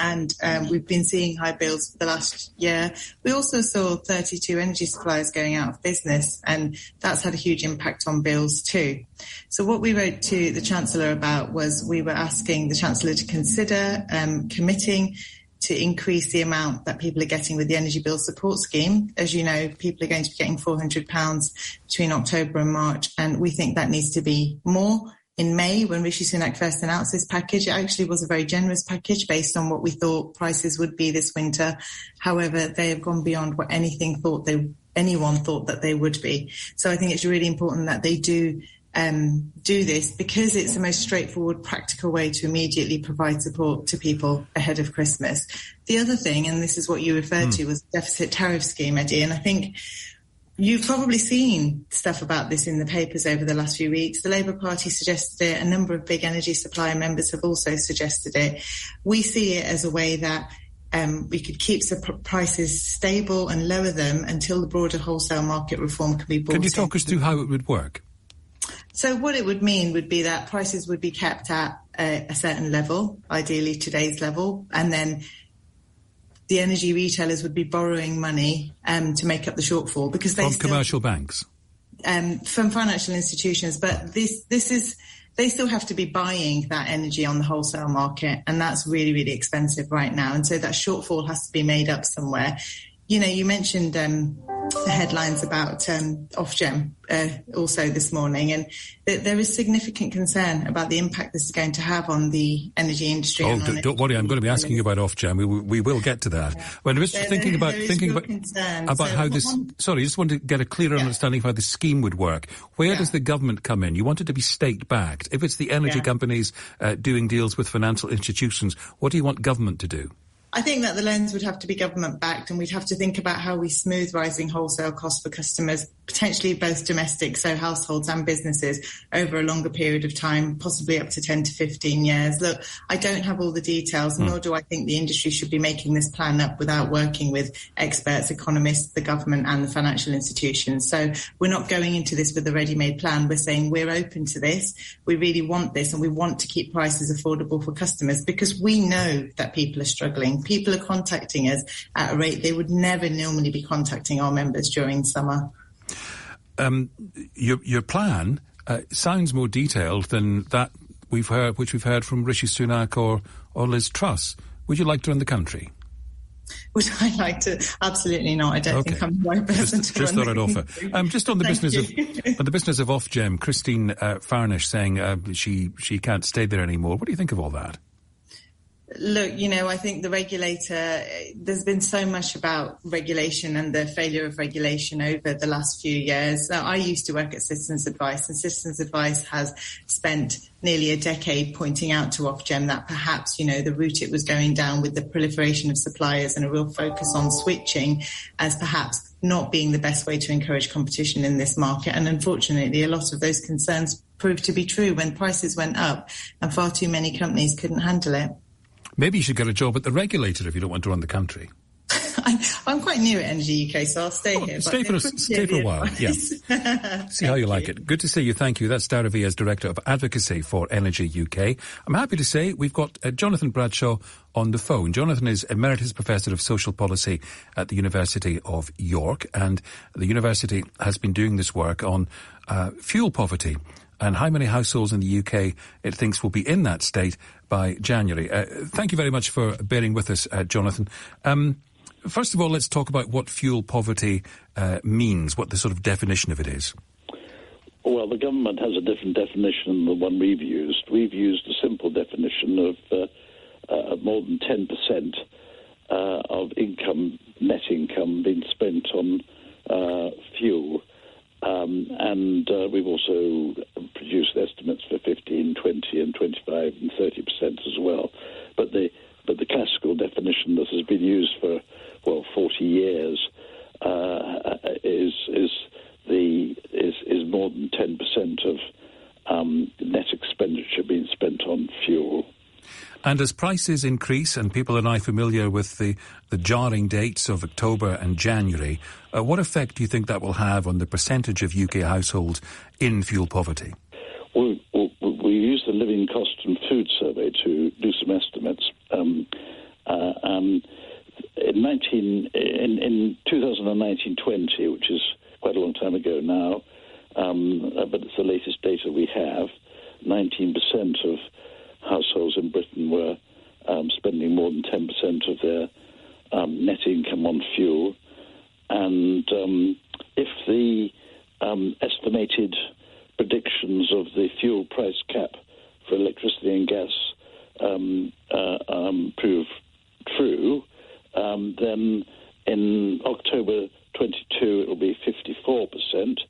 And we've been seeing high bills for the last year. We also saw 32 energy suppliers going out of business, and that's had a huge impact on bills too. So what we wrote to the Chancellor about was we were asking the Chancellor to consider committing to increase the amount that people are getting with the Energy Bill Support Scheme. As you know, people are going to be getting £400 between October and March, and we think that needs to be more. In May, when Rishi Sunak first announced this package, it actually was a very generous package based on what we thought prices would be this winter. However, they have gone beyond what anyone thought that they would be. So I think it's really important that they do this because it's the most straightforward, practical way to immediately provide support to people ahead of Christmas. The other thing, and this is what you referred to, was the deficit tariff scheme, Eddie, and I think you've probably seen stuff about this in the papers over the last few weeks. The Labour Party suggested it. A number of big energy supplier members have also suggested it. We see it as a way that we could keep the prices stable and lower them until the broader wholesale market reform can be brought in. Can you talk us through how it would work? So what it would mean would be that prices would be kept at a certain level, ideally today's level, and then the energy retailers would be borrowing money to make up the shortfall because they from commercial banks, from financial institutions. But they still have to be buying that energy on the wholesale market, and that's really, really expensive right now. And so that shortfall has to be made up somewhere. You know, you mentioned the headlines about Ofgem also this morning, and there is significant concern about the impact this is going to have on the energy industry. Oh, don't worry, I'm going to be asking you about Ofgem. We will get to that. Yeah. Well, I'm just thinking about how this. Sorry, I just want to get a clearer understanding of how the scheme would work. Where does the government come in? You want it to be state-backed. If it's the energy companies doing deals with financial institutions, what do you want government to do? I think that the lens would have to be government-backed, and we'd have to think about how we smooth rising wholesale costs for customers, potentially both domestic, so households and businesses, over a longer period of time, possibly up to 10 to 15 years. Look, I don't have all the details, nor do I think the industry should be making this plan up without working with experts, economists, the government and the financial institutions. So we're not going into this with a ready-made plan. We're saying we're open to this. We really want this, and we want to keep prices affordable for customers because we know that people are struggling. People are contacting us at a rate they would never normally be contacting our members during summer. Your plan sounds more detailed than that which we've heard from Rishi Sunak or Liz Truss. Would you like to run the country? Would I like to? Absolutely not. I don't think I'm the right person to just run thought I'd offer. Just on the business of Ofgem, Christine Farnish saying she can't stay there anymore. What do you think of all that? Look, you know, I think the regulator, there's been so much about regulation and the failure of regulation over the last few years. I used to work at Citizens Advice, and Citizens Advice has spent nearly a decade pointing out to Ofgem that perhaps, you know, the route it was going down with the proliferation of suppliers and a real focus on switching as perhaps not being the best way to encourage competition in this market. And unfortunately, a lot of those concerns proved to be true when prices went up and far too many companies couldn't handle it. Maybe you should get a job at the regulator if you don't want to run the country. I'm quite new at Energy UK, so I'll stay here. Stay for a while, yeah. See how you like it. Good to see you, thank you. That's Dara Vias, Director of Advocacy for Energy UK. I'm happy to say we've got Jonathan Bradshaw on the phone. Jonathan is Emeritus Professor of Social Policy at the University of York, and the university has been doing this work on fuel poverty and how many households in the UK it thinks will be in that state by January. Thank you very much for bearing with us, Jonathan. First of all, let's talk about what fuel poverty means, what the sort of definition of it is. Well, the government has a different definition than the one we've used. We've used a simple definition of more than 10% of income, net income, being spent on fuel. And we've also produced estimates for 15, 20 and 25 and 30% as well. But the classical definition that has been used for, 40 years is more than 10% of net expenditure being spent on fuel. And as prices increase, and people are now familiar with the jarring dates of October and January, what effect do you think that will have on the percentage of UK households in fuel poverty? We use the Living Cost and Food Survey to do some estimates. In 2019-20, which is quite a long time ago now, but it's the latest data we have, 19% of households in Britain were spending more than 10% of their net income on fuel. And if the estimated predictions of the fuel price cap for electricity and gas prove true, then in October 22 it will be 54%,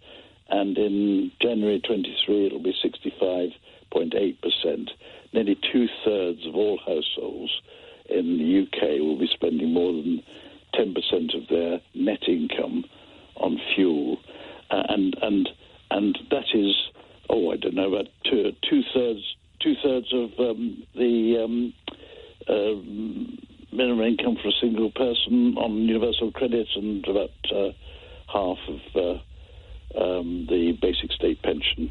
and in January 23 it will be 65.8%. Nearly two-thirds of all households in the UK will be spending more than 10% of their net income on fuel, and that is, about two-thirds of the minimum income for a single person on universal credit, and about half of the basic state pension.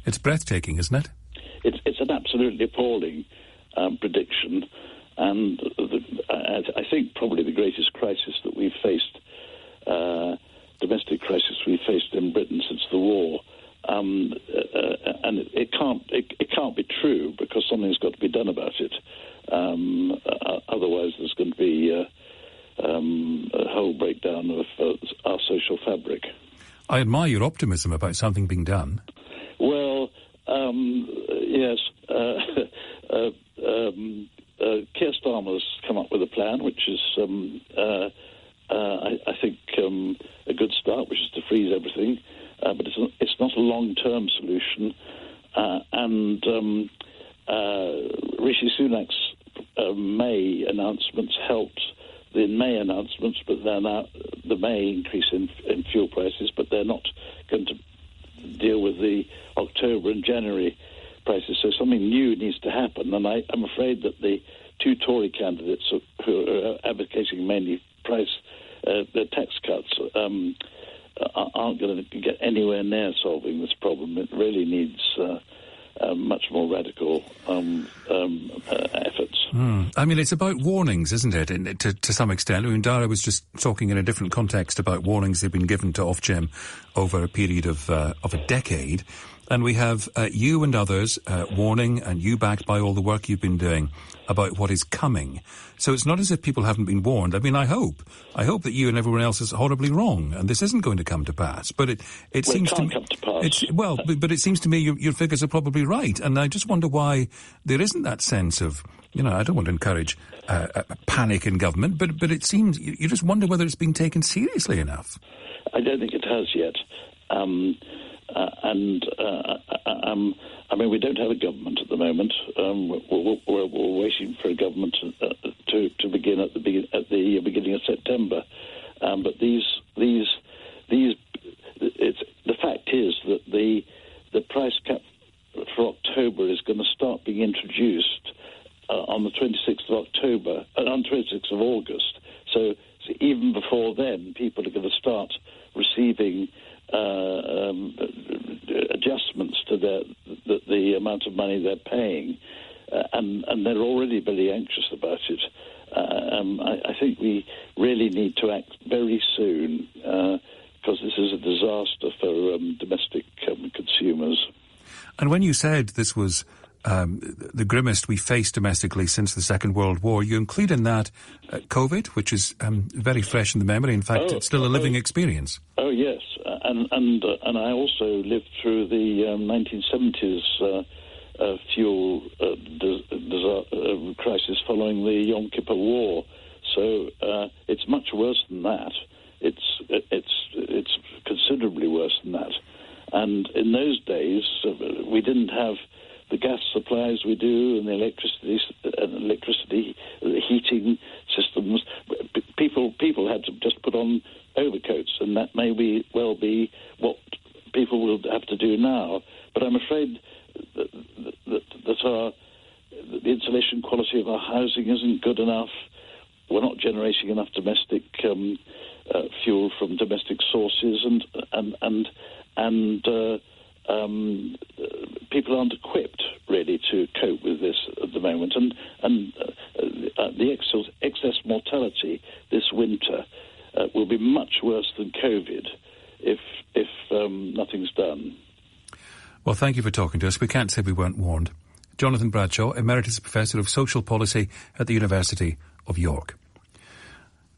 It's breathtaking, isn't it? It's an absolutely appalling prediction, and I think probably the greatest crisis that we've faced, domestic crisis we've faced in Britain since the war. And it can't be true, because something's got to be done about it. Otherwise, there's going to be a whole breakdown of our social fabric. I admire your optimism about something being done. Well, yes. Keir Starmer's come up with a plan, which is, I think, a good start, which is to freeze everything. But it's not a long-term solution. And Rishi Sunak's May announcements helped the May announcements, but they're now the May increase in fuel prices, but they're not going to deal with the October and January prices. So something new needs to happen, and I'm afraid that the two Tory candidates who are advocating mainly the tax cuts aren't going to get anywhere near solving this problem. It really needs much more radical efforts. I mean, it's about warnings, isn't it, to some extent? I mean, Dara was just talking in a different context about warnings they've been given to Ofgem over a period of a decade. And we have you and others warning, and you backed by all the work you've been doing about what is coming. So it's not as if people haven't been warned. I mean, I hope that you and everyone else is horribly wrong, and this isn't going to come to pass. But it seems to me, come to pass. But it seems to me your figures are probably right, and I just wonder why there isn't that sense of, I don't want to encourage a panic in government, but it seems you just wonder whether it's being taken seriously enough. I don't think it has yet. We don't have a government at the moment. We're waiting for a government to begin at the beginning of September. But the fact is that the price cap for October is going to start being introduced on the 26th of October, on 26th of August. So even before then, people are going to start receiving adjustments to the amount of money they're paying, and they're already very anxious about it. I think we really need to act very soon, because this is a disaster for domestic consumers. And when you said this was the grimmest we faced domestically since the Second World War, you include in that COVID, which is very fresh in the memory. In fact, it's still a living experience. Oh yes, and I also lived through the 1970s fuel crisis following the Yom Kippur War. So it's much worse than that. It's considerably worse. worse than that. And in those days, we didn't have the gas supplies we do and the electricity, the heating systems. People had to just put on overcoats, and that may well be what people will have to do now. But I'm afraid that the insulation quality of our housing isn't good enough. We're not generating enough domestic fuel from domestic sources, and people aren't equipped really to cope with this at the moment. And the excess mortality this winter will be much worse than COVID if nothing's done. Well, thank you for talking to us. We can't say we weren't warned. Jonathan Bradshaw, Emeritus Professor of Social Policy at the University of York.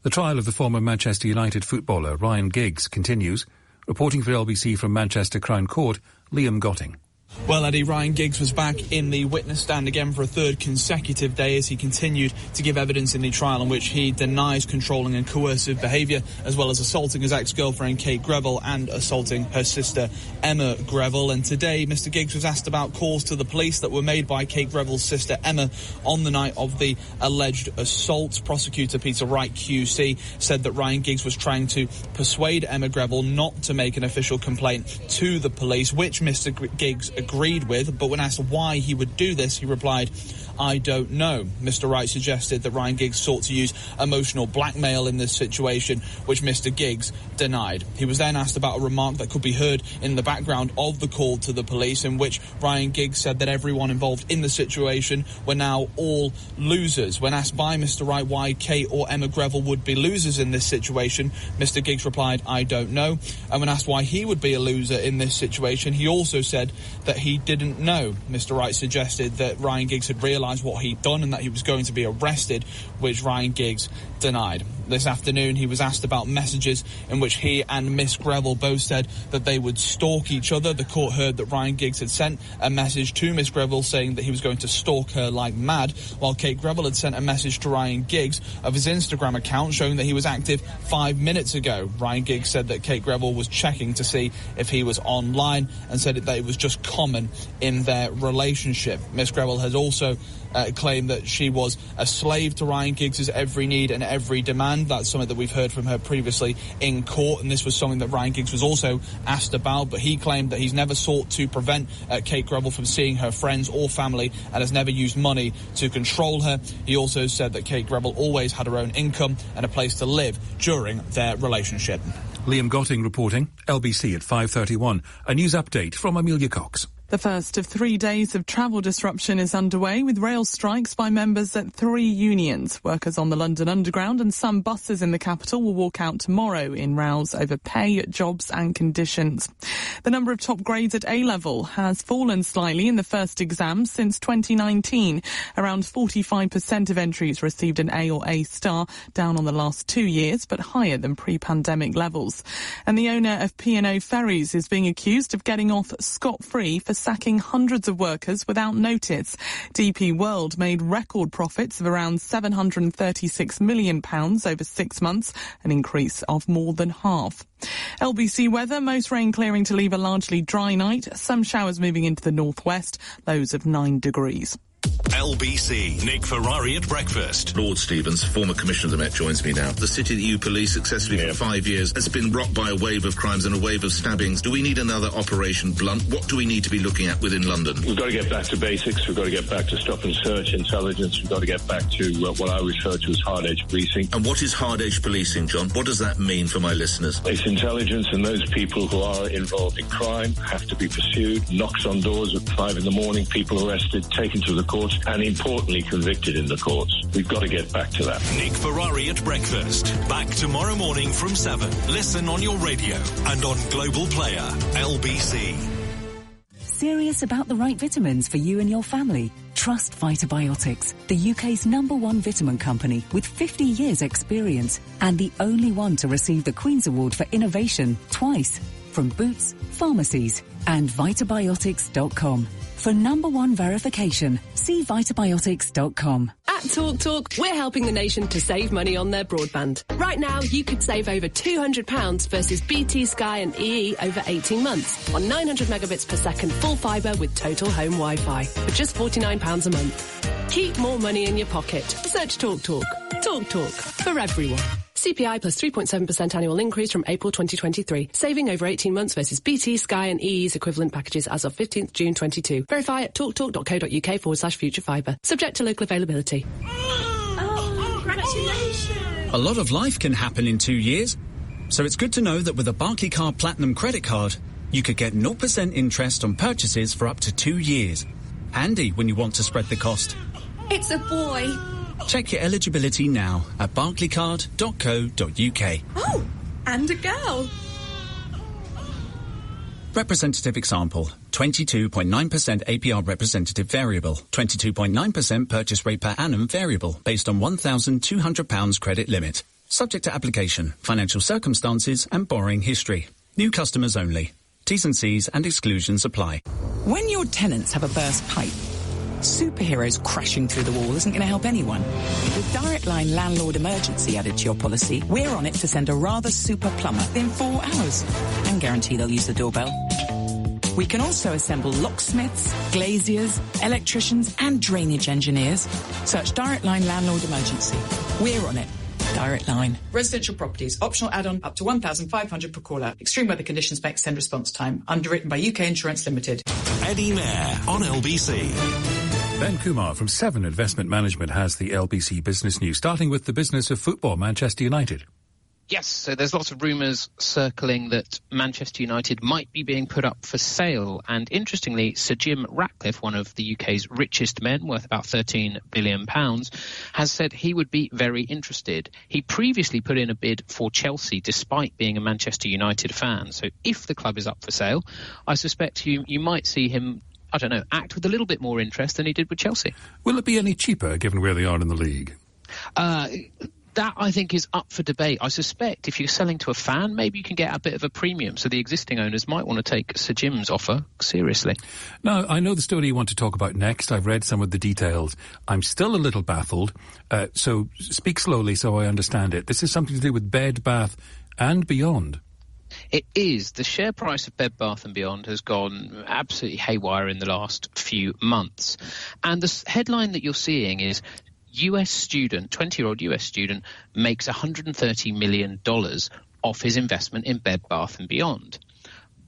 The trial of the former Manchester United footballer Ryan Giggs continues. Reporting for LBC from Manchester Crown Court, Liam Gotting. Well, Eddie, Ryan Giggs was back in the witness stand again for a third consecutive day as he continued to give evidence in the trial in which he denies controlling and coercive behaviour, as well as assaulting his ex-girlfriend Kate Greville and assaulting her sister Emma Greville. And today, Mr Giggs was asked about calls to the police that were made by Kate Greville's sister Emma on the night of the alleged assault. Prosecutor Peter Wright QC said that Ryan Giggs was trying to persuade Emma Greville not to make an official complaint to the police, which Mr Giggs agreed with, but when asked why he would do this, he replied, "I don't know." Mr Wright suggested that Ryan Giggs sought to use emotional blackmail in this situation, which Mr Giggs denied. He was then asked about a remark that could be heard in the background of the call to the police, in which Ryan Giggs said that everyone involved in the situation were now all losers. When asked by Mr Wright why Kate or Emma Greville would be losers in this situation, Mr Giggs replied, "I don't know." And when asked why he would be a loser in this situation, he also said that he didn't know. Mr Wright suggested that Ryan Giggs had realised what he'd done and that he was going to be arrested, which Ryan Giggs denied. This afternoon, he was asked about messages in which he and Miss Greville both said that they would stalk each other. The court heard that Ryan Giggs had sent a message to Miss Greville saying that he was going to stalk her like mad, while Kate Greville had sent a message to Ryan Giggs of his Instagram account showing that he was active 5 minutes ago. Ryan Giggs said that Kate Greville was checking to see if he was online and said that it was just common in their relationship. Miss Greville has also claimed that she was a slave to Ryan Giggs' every need and every demand. That's something that we've heard from her previously in court, and this was something that Ryan Giggs was also asked about, but he claimed that he's never sought to prevent Kate Greville from seeing her friends or family and has never used money to control her. He also said that Kate Greville always had her own income and a place to live during their relationship. Liam Gotting reporting, LBC at 5:31. A news update from Amelia Cox. The first of 3 days of travel disruption is underway, with rail strikes by members at 3 unions. Workers on the London Underground and some buses in the capital will walk out tomorrow in rows over pay, jobs and conditions. The number of top grades at A-level has fallen slightly in the first exam since 2019. Around 45% of entries received an A or A star, down on the last 2 years, but higher than pre-pandemic levels. And the owner of P&O Ferries is being accused of getting off scot-free for sacking hundreds of workers without notice. DP World made record profits of around £736 million over 6 months, an increase of more than half. LBC weather, most rain clearing to leave a largely dry night, some showers moving into the northwest, lows of 9 degrees. LBC, Nick Ferrari at breakfast. Lord Stevens, former Commissioner of the Met, joins me now. The city that you police successfully for 5 years has been rocked by a wave of crimes and a wave of stabbings. Do we need another Operation Blunt? What do we need to be looking at within London? We've got to get back to basics. We've got to get back to stop and search intelligence. We've got to get back to what I refer to as hard-edge policing. And what is hard-edge policing, John? What does that mean for my listeners? It's intelligence, and those people who are involved in crime have to be pursued. Knocks on doors at 5 in the morning, people arrested, taken to the courts, and importantly convicted in the courts. We've got to get back to that. Nick Ferrari at breakfast. Back tomorrow morning from 7. Listen on your radio and on Global Player. LBC. Serious about the right vitamins for you and your family? Trust Vitabiotics, the UK's #1 vitamin company with 50 years experience and the only one to receive the Queen's Award for Innovation twice from Boots, pharmacies and Vitabiotics.com. For #1 verification, see vitabiotics.com. At TalkTalk, we're helping the nation to save money on their broadband. Right now, you could save over £200 versus BT, Sky and EE over 18 months on 900 megabits per second full fibre with total home Wi-Fi for just £49 a month. Keep more money in your pocket. Search TalkTalk. TalkTalk. For everyone. CPI plus 3.7% annual increase from April 2023. Saving over 18 months versus BT, Sky and EE's equivalent packages as of 15th June 22. Verify at talktalk.co.uk/future fibre. Subject to local availability. Oh, congratulations. A lot of life can happen in 2 years. So it's good to know that with a Barclaycard Platinum credit card, you could get 0% interest on purchases for up to 2 years. Handy when you want to spread the cost. It's a boy. Check your eligibility now at barclaycard.co.uk. Oh, and a girl. Representative example, 22.9% APR representative variable, 22.9% purchase rate per annum variable based on £1,200 credit limit. Subject to application, financial circumstances and borrowing history. New customers only. T's and C's and exclusions apply. When your tenants have a burst pipe, superheroes crashing through the wall isn't going to help anyone. With Direct Line Landlord Emergency added to your policy, we're on it to send a rather super plumber in 4 hours and guarantee they'll use the doorbell. We can also assemble locksmiths, glaziers, electricians and drainage engineers. Search Direct Line Landlord Emergency. We're on it. Direct Line. Residential properties. Optional add-on up to £1,500 per caller. Extreme weather conditions may extend response time. Underwritten by UK Insurance Limited. Eddie Mair on LBC. Ben Kumar from 7 Investment Management has the LBC Business News, starting with the business of football, Manchester United. Yes, so there's lots of rumours circling that Manchester United might be being put up for sale. And interestingly, Sir Jim Ratcliffe, one of the UK's richest men, worth about £13 billion, has said he would be very interested. He previously put in a bid for Chelsea, despite being a Manchester United fan. So if the club is up for sale, I suspect you might see him, I don't know, act with a little bit more interest than he did with Chelsea. Will it be any cheaper, given where they are in the league? That, I think, is up for debate. I suspect if you're selling to a fan, maybe you can get a bit of a premium. So the existing owners might want to take Sir Jim's offer seriously. Now, I know the story you want to talk about next. I've read some of the details. I'm still a little baffled. So speak slowly so I understand it. This is something to do with Bed, Bath and Beyond. It is. The share price of Bed Bath & Beyond has gone absolutely haywire in the last few months. And the headline that you're seeing is US student, 20-year-old US student, makes $130 million off his investment in Bed Bath & Beyond.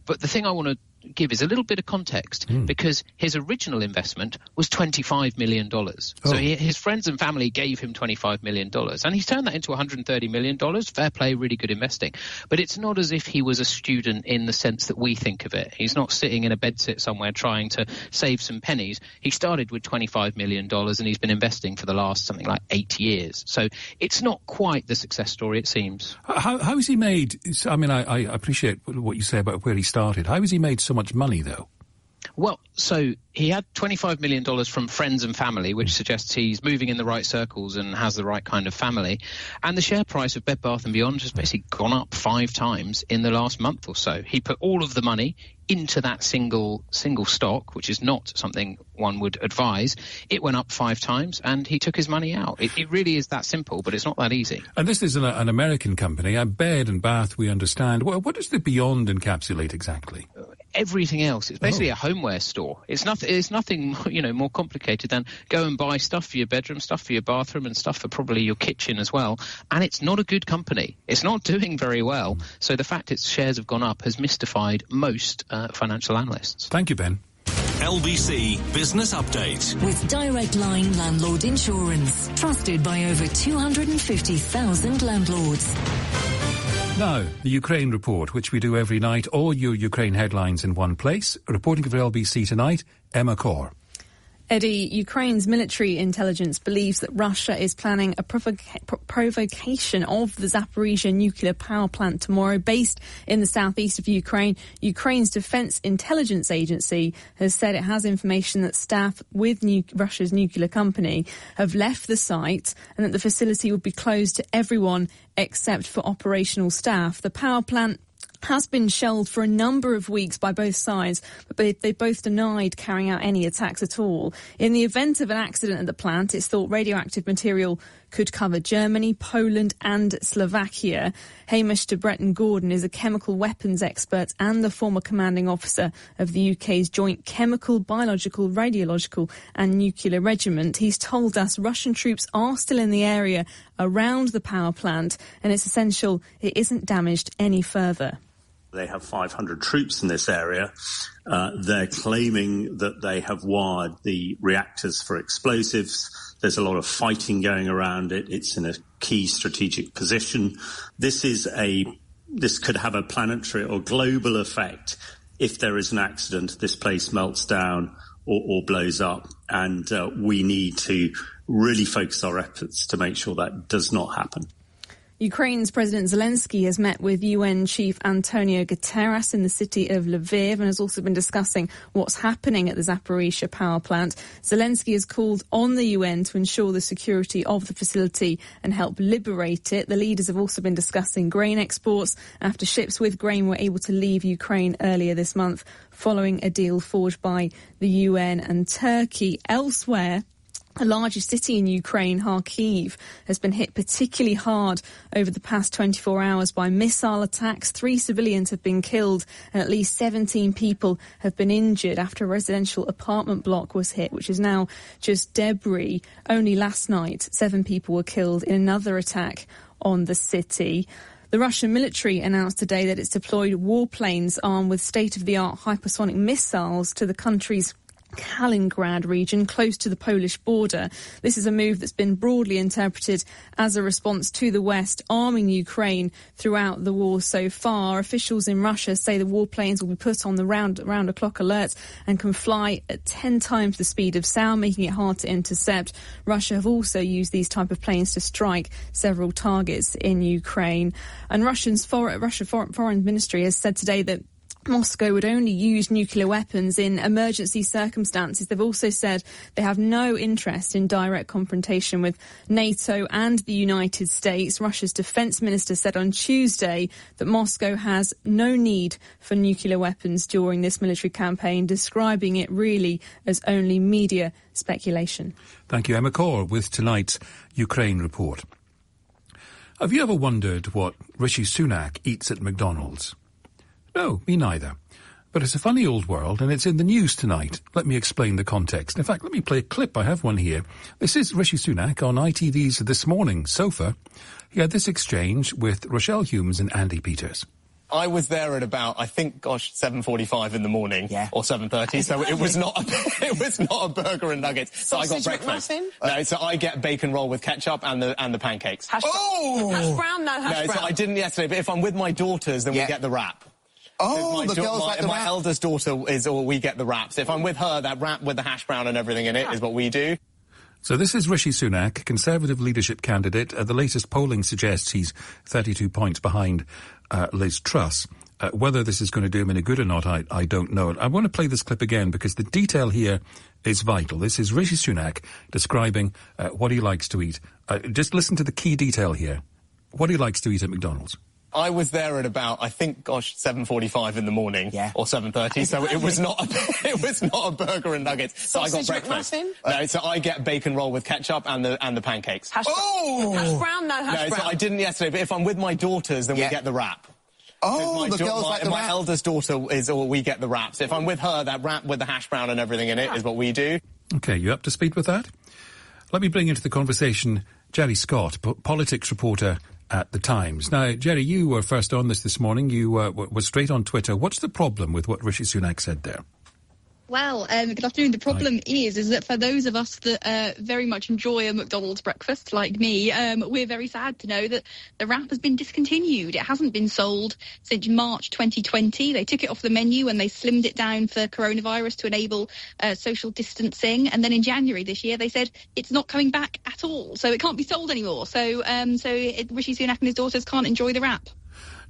But the thing I want to give is a little bit of context, because his original investment was $25 million. So his friends and family gave him $25 million, and he's turned that into $130 million. Fair play, really good investing. But it's not as if he was a student in the sense that we think of it. He's not sitting in a bedsit somewhere trying to save some pennies. He started with $25 million, and he's been investing for the last something like 8 years. So it's not quite the success story it seems. How has he made, I mean, I appreciate what you say about where he started. How has he made so much money, though? Well, so he had $25 million from friends and family, which suggests he's moving in the right circles and has the right kind of family. And the share price of Bed Bath & Beyond has basically gone up 5 times in the last month or so. He put all of the money into that single stock, which is not something one would advise. It went up 5 times and he took his money out. It really is that simple, but it's not that easy. And this is an American company. Bed and Bath, we understand. What does the Beyond encapsulate exactly? Everything else. It's basically a homeware store. It's nothing more complicated than go and buy stuff for your bedroom, stuff for your bathroom, and stuff for probably your kitchen as well. And it's not a good company. It's not doing very well. So the fact its shares have gone up has mystified most financial analysts. Thank you, Ben. LBC Business Update. With Direct Line Landlord Insurance. Trusted by over 250,000 landlords. Now, the Ukraine report, which we do every night, all your Ukraine headlines in one place. Reporting for LBC tonight, Emma Corr. Eddie, Ukraine's military intelligence believes that Russia is planning a provocation of the Zaporizhzhia nuclear power plant tomorrow, based in the southeast of Ukraine. Ukraine's Defense Intelligence Agency has said it has information that staff with Russia's nuclear company have left the site and that the facility would be closed to everyone except for operational staff. The power plant has been shelled for a number of weeks by both sides, but they both denied carrying out any attacks at all. In the event of an accident at the plant, it's thought radioactive material could cover Germany, Poland and Slovakia. Hamish de Bretton-Gordon is a chemical weapons expert and the former commanding officer of the UK's Joint Chemical, Biological, Radiological and Nuclear Regiment. He's told us Russian troops are still in the area around the power plant and it's essential it isn't damaged any further. They have 500 troops in this area. They're claiming that they have wired the reactors for explosives. There's a lot of fighting going around it. It's in a key strategic position. This could have a planetary or global effect. If there is an accident, this place melts down or blows up. And we need to really focus our efforts to make sure that does not happen. Ukraine's President Zelensky has met with UN Chief Antonio Guterres in the city of Lviv and has also been discussing what's happening at the Zaporizhzhia power plant. Zelensky has called on the UN to ensure the security of the facility and help liberate it. The leaders have also been discussing grain exports after ships with grain were able to leave Ukraine earlier this month following a deal forged by the UN and Turkey. Elsewhere, the largest city in Ukraine, Kharkiv, has been hit particularly hard over the past 24 hours by missile attacks. 3 civilians have been killed and at least 17 people have been injured after a residential apartment block was hit, which is now just debris. Only last night, 7 people were killed in another attack on the city. The Russian military announced today that it's deployed warplanes armed with state-of-the-art hypersonic missiles to the country's Kaliningrad region, close to the Polish border. This is a move that's been broadly interpreted as a response to the West arming Ukraine throughout the war so far. Officials in Russia say the warplanes will be put on the round-the-clock alert and can fly at 10 times the speed of sound, making it hard to intercept. Russia have also used these type of planes to strike several targets in Ukraine. And Russia's foreign ministry has said today that Moscow would only use nuclear weapons in emergency circumstances. They've also said they have no interest in direct confrontation with NATO and the United States. Russia's defence minister said on Tuesday that Moscow has no need for nuclear weapons during this military campaign, describing it really as only media speculation. Thank you, Emma Corr, with tonight's Ukraine report. Have you ever wondered what Rishi Sunak eats at McDonald's? No, me neither. But it's a funny old world, and it's in the news tonight. Let me explain the context. In fact, let me play a clip. I have one here. This is Rishi Sunak on ITV's This Morning Sofa. He had this exchange with Rochelle Humes and Andy Peters. I was there at about, 7:45 in the morning, or 7:30. So it was not a burger and nuggets. So I got breakfast. No, so I get bacon roll with ketchup and the pancakes. Hash brown, no hash brown. No, so I didn't yesterday. But if I'm with my daughters, then we get the wrap. Oh, the girls like the my wrap. eldest daughter we get the wraps. If I'm with her, that wrap with the hash brown and everything in it is what we do. So this is Rishi Sunak, Conservative leadership candidate. The latest polling suggests he's 32 points behind Liz Truss. Whether this is going to do him any good or not, I don't know. I want to play this clip again because the detail here is vital. This is Rishi Sunak describing what he likes to eat. Just listen to the key detail here. What he likes to eat at McDonald's. I was there at about, 7:45 in the morning, or 7:30. So it was not a burger and nuggets. So I got breakfast. No, so I get bacon roll with ketchup and the pancakes. Hash brown, no hash brown. So I didn't yesterday. But if I'm with my daughters, then we get the wrap. Oh, the girls like the wrap. My eldest daughter we get the wraps. If I'm with her, that wrap with the hash brown and everything in it is what we do. Okay, you up to speed with that? Let me bring into the conversation Jerry Scott, politics reporter at The Times. Now, Jerry, you were first on this morning. You were straight on Twitter. What's the problem with what Rishi Sunak said there? Well, good afternoon. The problem is that for those of us that very much enjoy a McDonald's breakfast, like me, we're very sad to know that the wrap has been discontinued. It hasn't been sold since March 2020. They took it off the menu and they slimmed it down for coronavirus to enable social distancing. And then in January this year, they said it's not coming back at all. So it can't be sold anymore. So Rishi Sunak and his daughters can't enjoy the wrap.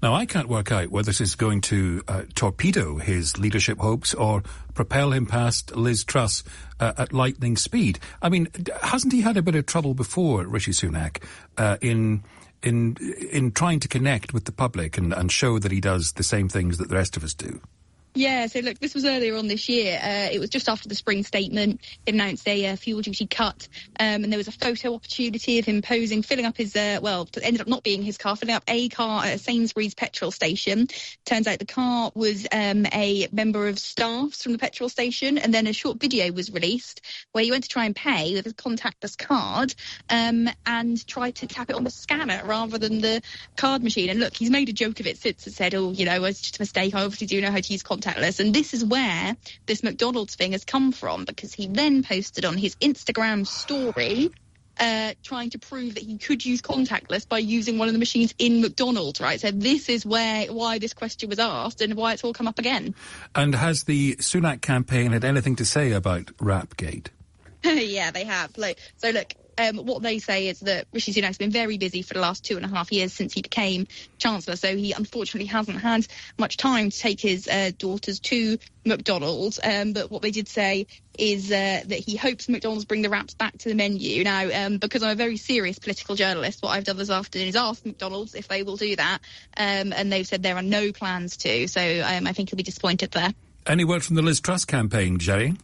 Now, I can't work out whether this is going to torpedo his leadership hopes or propel him past Liz Truss at lightning speed. I mean, hasn't he had a bit of trouble before, Rishi Sunak, in in trying to connect with the public and show that he does the same things that the rest of us do? Yeah, so look, this was earlier on this year. It was just after the spring statement. It announced a fuel duty cut, and there was a photo opportunity of him posing, filling up his, it ended up not being his car, filling up a car at a Sainsbury's petrol station. Turns out the car was a member of staffs from the petrol station, and then a short video was released where he went to try and pay with a contactless card and tried to tap it on the scanner rather than the card machine. And look, he's made a joke of it since and said, it's just a mistake. I obviously do know how to use contactless. And this is where this McDonald's thing has come from, because he then posted on his Instagram story trying to prove that he could use contactless by using one of the machines in McDonald's, right? So this is why this question was asked and why it's all come up again. And has the Sunak campaign had anything to say about Rapgate? Yeah, they have. So look, what they say is that Rishi Sunak's been very busy for the last 2.5 years since he became Chancellor, so he unfortunately hasn't had much time to take his daughters to McDonald's. But what they did say is that he hopes McDonald's bring the wraps back to the menu. Now, because I'm a very serious political journalist, what I've done this afternoon is ask McDonald's if they will do that, and they've said there are no plans to, so I think he'll be disappointed there. Any word from the Liz Truss campaign, Jerry?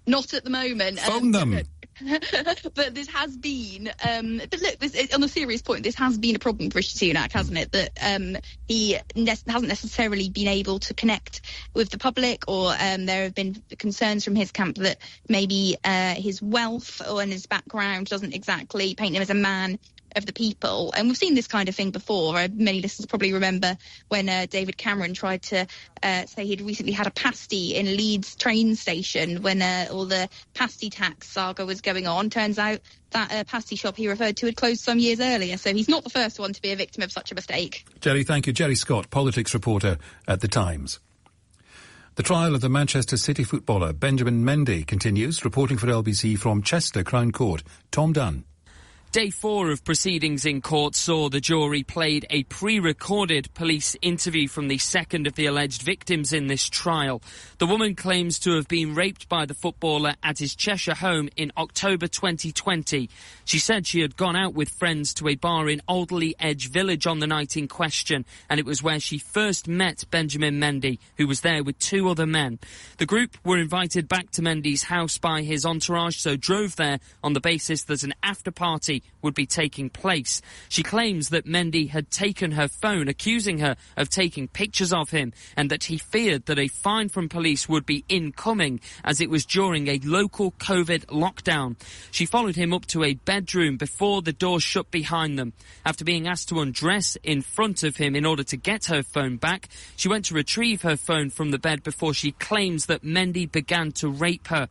Not at the moment. Phone them. But this has been, but look, on a serious point, this has been a problem for Rishi Sunak, hasn't it? That he hasn't necessarily been able to connect with the public, or there have been concerns from his camp that maybe his wealth and his background doesn't exactly paint him as a man of the people. And we've seen this kind of thing before. Many listeners probably remember when David Cameron tried to say he'd recently had a pasty in Leeds train station when all the pasty tax saga was going on. Turns out that pasty shop he referred to had closed some years earlier. So he's not the first one to be a victim of such a mistake. Jerry, thank you. Jerry Scott, politics reporter at The Times. The trial of the Manchester City footballer Benjamin Mendy continues. Reporting for LBC from Chester Crown Court, Tom Dunn. Day 4 of proceedings in court saw the jury played a pre-recorded police interview from the second of the alleged victims in this trial. The woman claims to have been raped by the footballer at his Cheshire home in October 2020. She said she had gone out with friends to a bar in Alderley Edge Village on the night in question, and it was where she first met Benjamin Mendy, who was there with 2 other men. The group were invited back to Mendy's house by his entourage, so drove there on the basis that an after-party would be taking place. She claims that Mendy had taken her phone, accusing her of taking pictures of him, and that he feared that a fine from police would be incoming as it was during a local COVID lockdown. She followed him up to a bedroom before the door shut behind them. After being asked to undress in front of him in order to get her phone back, she went to retrieve her phone from the bed before she claims that Mendy began to rape her.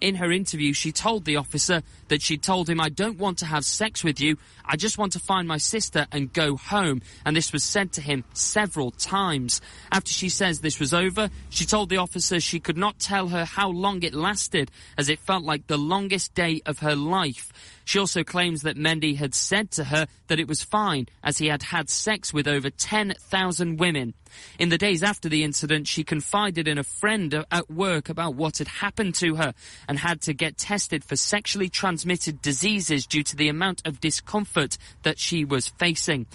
In her interview, she told the officer that she'd told him, "I don't want to have sex with you. I just want to find my sister and go home." And this was said to him several times. After she says this was over, she told the officer she could not tell her how long it lasted, as it felt like the longest day of her life. She also claims that Mendy had said to her that it was fine, as he had had sex with over 10,000 women. In the days after the incident, she confided in a friend at work about what had happened to her and had to get tested for sexually transmitted diseases due to the amount of discomfort that she was facing.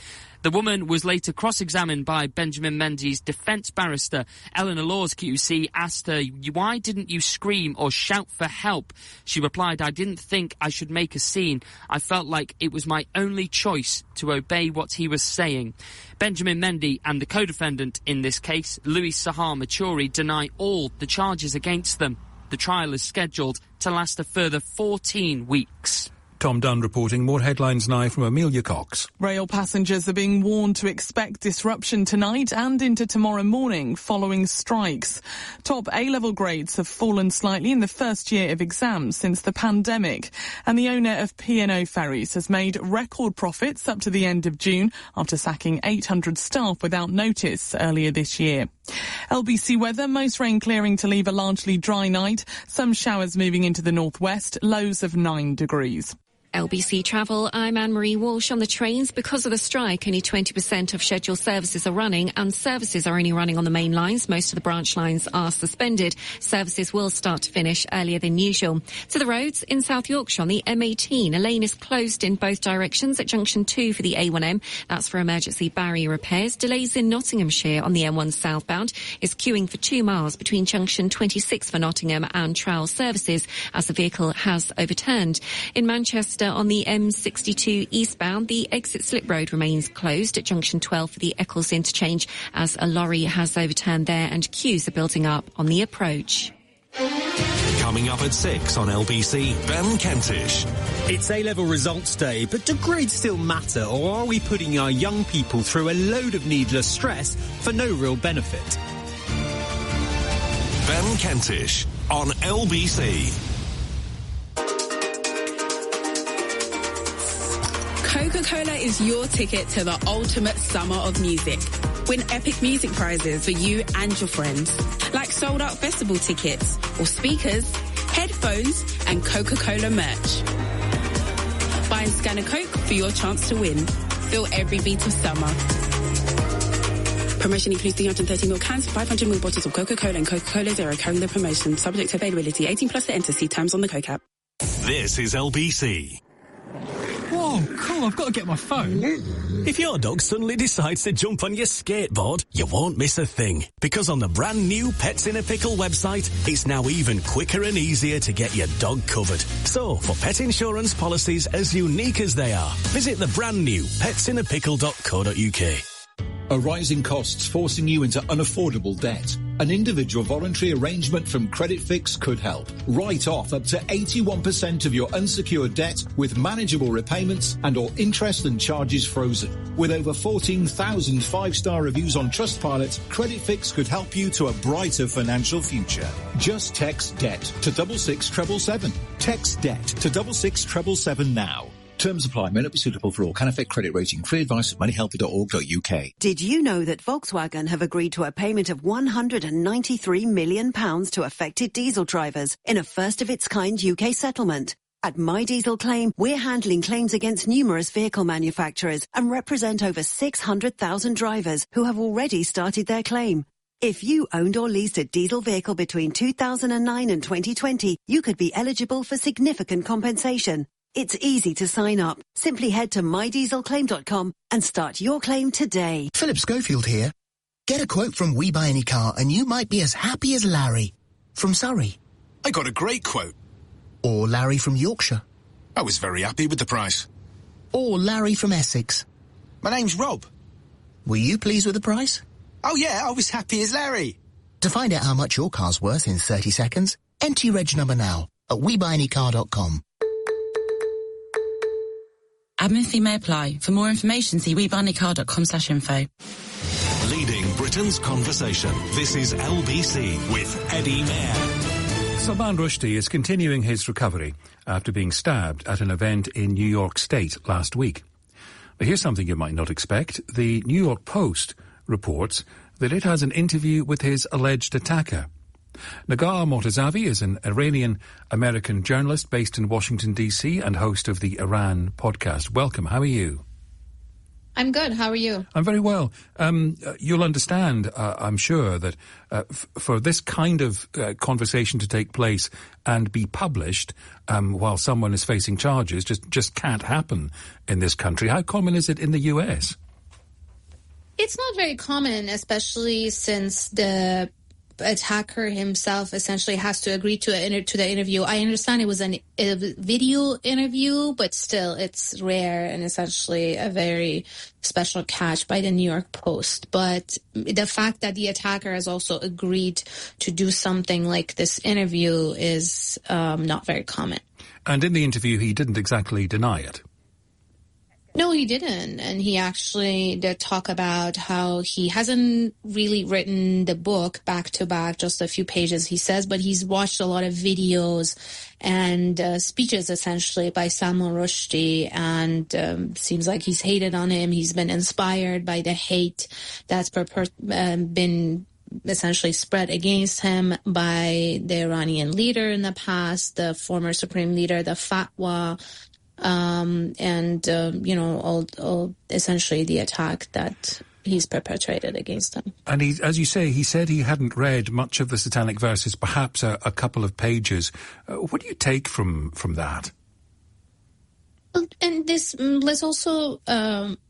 The woman was later cross-examined by Benjamin Mendy's defence barrister. Eleanor Laws QC asked her, "Why didn't you scream or shout for help?" She replied, "I didn't think I should make a scene. I felt like it was my only choice to obey what he was saying." Benjamin Mendy and the co-defendant in this case, Louis Sahar Machuri, deny all the charges against them. The trial is scheduled to last a further 14 weeks. Tom Dunn reporting. More headlines now from Amelia Cox. Rail passengers are being warned to expect disruption tonight and into tomorrow morning following strikes. Top A-level grades have fallen slightly in the first year of exams since the pandemic. And the owner of P&O Ferries has made record profits up to the end of June after sacking 800 staff without notice earlier this year. LBC weather, most rain clearing to leave a largely dry night. Some showers moving into the northwest, lows of 9 degrees. LBC Travel, I'm Anne-Marie Walsh. On the trains, because of the strike, only 20% of scheduled services are running, and services are only running on the main lines. Most of the branch lines are suspended. Services will start to finish earlier than usual. To the roads in South Yorkshire on the M18, a lane is closed in both directions at junction 2 for the A1M. That's for emergency barrier repairs. Delays in Nottinghamshire on the M1 southbound is queuing for 2 miles between junction 26 for Nottingham and Trowell services as the vehicle has overturned. In Manchester on the M62 eastbound, the exit slip road remains closed at junction 12 for the Eccles interchange as a lorry has overturned there and queues are building up on the approach. Coming up at 6 on LBC, Ben Kentish. It's A-level results day, but do grades still matter, or are we putting our young people through a load of needless stress for no real benefit? Ben Kentish on LBC. Coca-Cola is your ticket to the ultimate summer of music. Win epic music prizes for you and your friends, like sold-out festival tickets or speakers, headphones and Coca-Cola merch. Buy and scan a Coke for your chance to win. Feel every beat of summer. Promotion includes 330ml cans, 500ml bottles of Coca-Cola and Coca-Cola Zero carrying the promotion. Subject to availability. 18 plus to enter. See terms on the Coke app. This is LBC. Whoa, cool, I've got to get my phone. If your dog suddenly decides to jump on your skateboard, you won't miss a thing. Because on the brand new Pets in a Pickle website, it's now even quicker and easier to get your dog covered. So, for pet insurance policies as unique as they are, visit the brand new petsinapickle.co.uk. Are rising costs forcing you into unaffordable debt? An individual voluntary arrangement from CreditFix could help. Write off up to 81% of your unsecured debt with manageable repayments and or interest and charges frozen. With over 14,000 five-star reviews on Trustpilot, CreditFix could help you to a brighter financial future. Just text DEBT to 66777. Text DEBT to 66777 now. Terms apply. May not be suitable for all. Can affect credit rating. Free advice at moneyhelper.org.uk. Did you know that Volkswagen have agreed to a payment of £193 million to affected diesel drivers in a first-of-its-kind UK settlement? At My Diesel Claim, we're handling claims against numerous vehicle manufacturers and represent over 600,000 drivers who have already started their claim. If you owned or leased a diesel vehicle between 2009 and 2020, you could be eligible for significant compensation. It's easy to sign up. Simply head to mydieselclaim.com and start your claim today. Philip Schofield here. Get a quote from We Buy Any Car and you might be as happy as Larry from Surrey. I got a great quote. Or Larry from Yorkshire. I was very happy with the price. Or Larry from Essex. My name's Rob. Were you pleased with the price? Oh yeah, I was happy as Larry. To find out how much your car's worth in 30 seconds, enter your reg number now at webuyanycar.com. Admin fee may apply. For more information, see webuyanycar.com/info. Leading Britain's conversation. This is LBC with Eddie Mair. Salman Rushdie is continuing his recovery after being stabbed at an event in New York State last week. But here's something you might not expect. The New York Post reports that it has an interview with his alleged attacker. Nagar Mortazavi is an Iranian-American journalist based in Washington, D.C. and host of the Iran podcast. Welcome. How are you? I'm good. How are you? I'm very well. You'll understand, I'm sure, that for this kind of conversation to take place and be published while someone is facing charges just can't happen in this country. How common is it in the US? It's not very common, especially since the attacker himself essentially has to agree to the interview. I understand it was a video interview, but still it's rare and essentially a very special catch by the New York Post. But the fact that the attacker has also agreed to do something like this interview is not very common. And in the interview, he didn't exactly deny it. No, he didn't. And he actually did talk about how he hasn't really written the book back to back, just a few pages, he says, but he's watched a lot of videos and speeches essentially by Salman Rushdie, and seems like he's hated on him. He's been inspired by the hate that's been essentially spread against him by the Iranian leader in the past, the former supreme leader, the fatwa essentially the attack that he's perpetrated against them. And he, as you say, he said he hadn't read much of the Satanic Verses, perhaps a couple of pages. What do you take from that? And let's also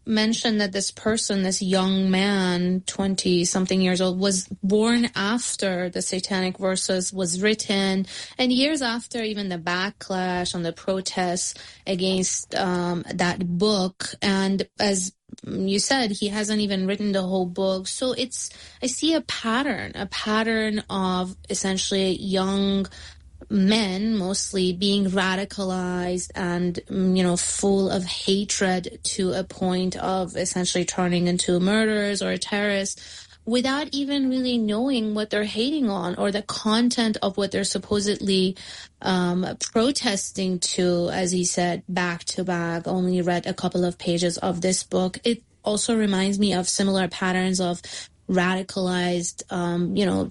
mention that this person, this young man, 20-something years old, was born after the Satanic Verses was written, and years after even the backlash on the protests against that book. And as you said, he hasn't even written the whole book. So I see a pattern of essentially young men mostly being radicalized and, full of hatred to a point of essentially turning into murderers or terrorists without even really knowing what they're hating on or the content of what they're supposedly protesting to. As he said, back to back, only read a couple of pages of this book. It also reminds me of similar patterns of radicalized,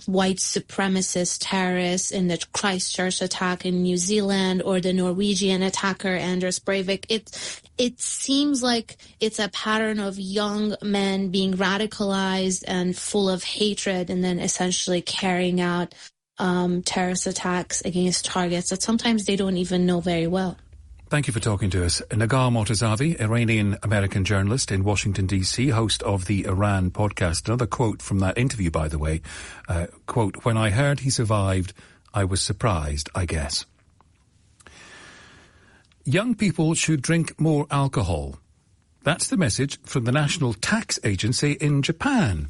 white supremacist terrorists in the Christchurch attack in New Zealand or the Norwegian attacker Anders Breivik. It seems like it's a pattern of young men being radicalized and full of hatred and then essentially carrying out terrorist attacks against targets that sometimes they don't even know very well. Thank you for talking to us. Nagar Mortazavi, Iranian-American journalist in Washington, D.C., host of the Iran podcast. Another quote from that interview, by the way. Quote, "When I heard he survived, I was surprised, I guess." Young people should drink more alcohol. That's the message from the National Tax Agency in Japan.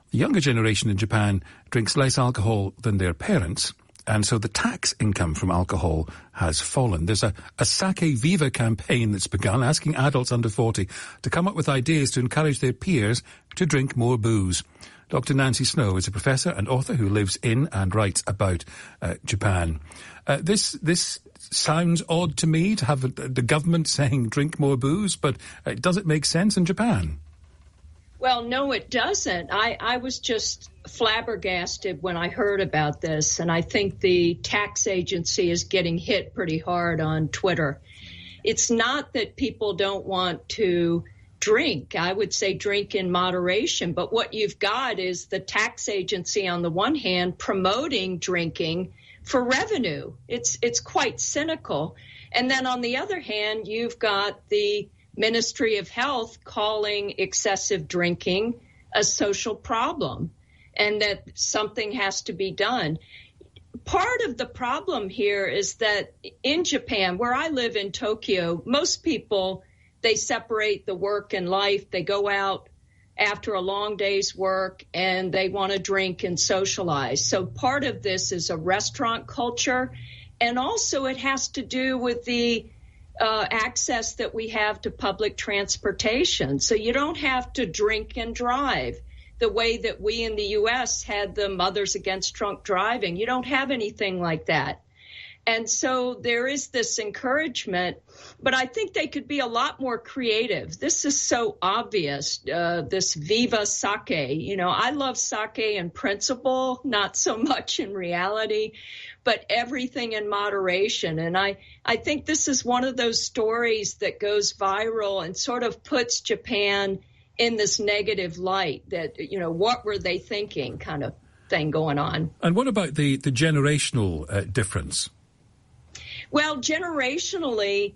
The younger generation in Japan drinks less alcohol than their parents, and so the tax income from alcohol has fallen. There's a Sake Viva campaign that's begun, asking adults under 40 to come up with ideas to encourage their peers to drink more booze. Dr. Nancy Snow is a professor and author who lives in and writes about Japan. This sounds odd to me, to have the government saying drink more booze, but does it make sense in Japan? Well, no, it doesn't. I was just flabbergasted when I heard about this, and I think the tax agency is getting hit pretty hard on Twitter. It's not that people don't want to drink. I would say drink in moderation, but what you've got is the tax agency on the one hand promoting drinking for revenue. It's quite cynical. And then on the other hand, you've got the Ministry of Health calling excessive drinking a social problem and that something has to be done. Part of the problem here is that in Japan, where I live in Tokyo, most people, they separate the work and life. They go out after a long day's work and they want to drink and socialize. So part of this is a restaurant culture, and also it has to do with the access that we have to public transportation. So you don't have to drink and drive the way that we in the U.S. had the Mothers Against Drunk Driving. You don't have anything like that. And so there is this encouragement, but I think they could be a lot more creative. This is so obvious, this Viva Sake. I love sake in principle, not so much in reality, but everything in moderation. And I think this is one of those stories that goes viral and sort of puts Japan in this negative light that, what were they thinking kind of thing going on. And what about the generational difference? Well, generationally,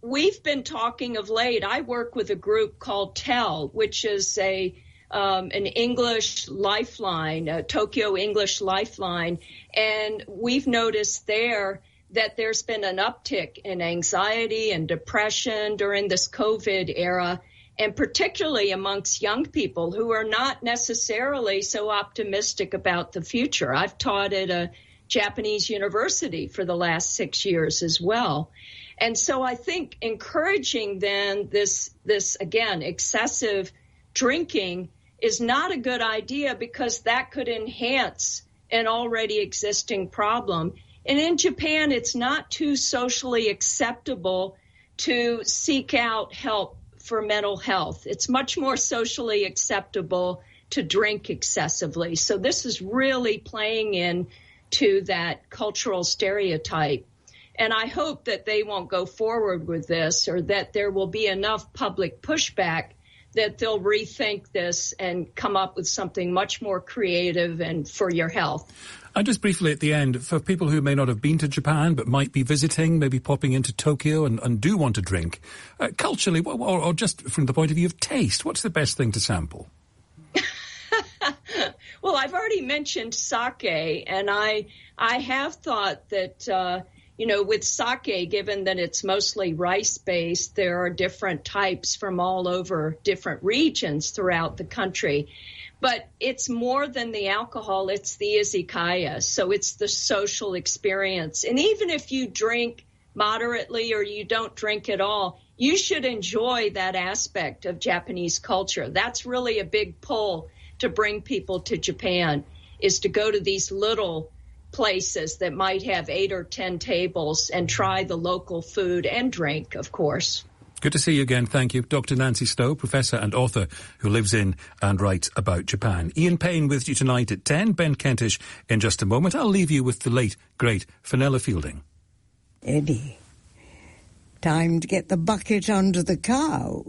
we've been talking of late. I work with a group called TEL, which is an English lifeline, a Tokyo English lifeline. And we've noticed there that there's been an uptick in anxiety and depression during this COVID era, and particularly amongst young people who are not necessarily so optimistic about the future. I've taught at a Japanese university for the last 6 years as well. And so I think encouraging then this again, excessive drinking is not a good idea because that could enhance an already existing problem. And in Japan, it's not too socially acceptable to seek out help for mental health. It's much more socially acceptable to drink excessively. So this is really playing in to that cultural stereotype. And I hope that they won't go forward with this, or that there will be enough public pushback that they'll rethink this and come up with something much more creative and for your health. And just briefly at the end, for people who may not have been to Japan but might be visiting, maybe popping into Tokyo and do want to drink, culturally, or just from the point of view of taste, what's the best thing to sample? Well, I've already mentioned sake, and I have thought that, with sake, given that it's mostly rice-based, there are different types from all over different regions throughout the country. But it's more than the alcohol, it's the izakaya, so it's the social experience. And even if you drink moderately or you don't drink at all, you should enjoy that aspect of Japanese culture. That's really a big pull to bring people to Japan, is to go to these little places that might have 8 or 10 tables and try the local food and drink, of course. Good to see you again. Thank you. Dr. Nancy Stowe, professor and author who lives in and writes about Japan. Ian Payne with you tonight at 10. Ben Kentish in just a moment. I'll leave you with the late, great Fenella Fielding. Eddie, time to get the bucket under the cow.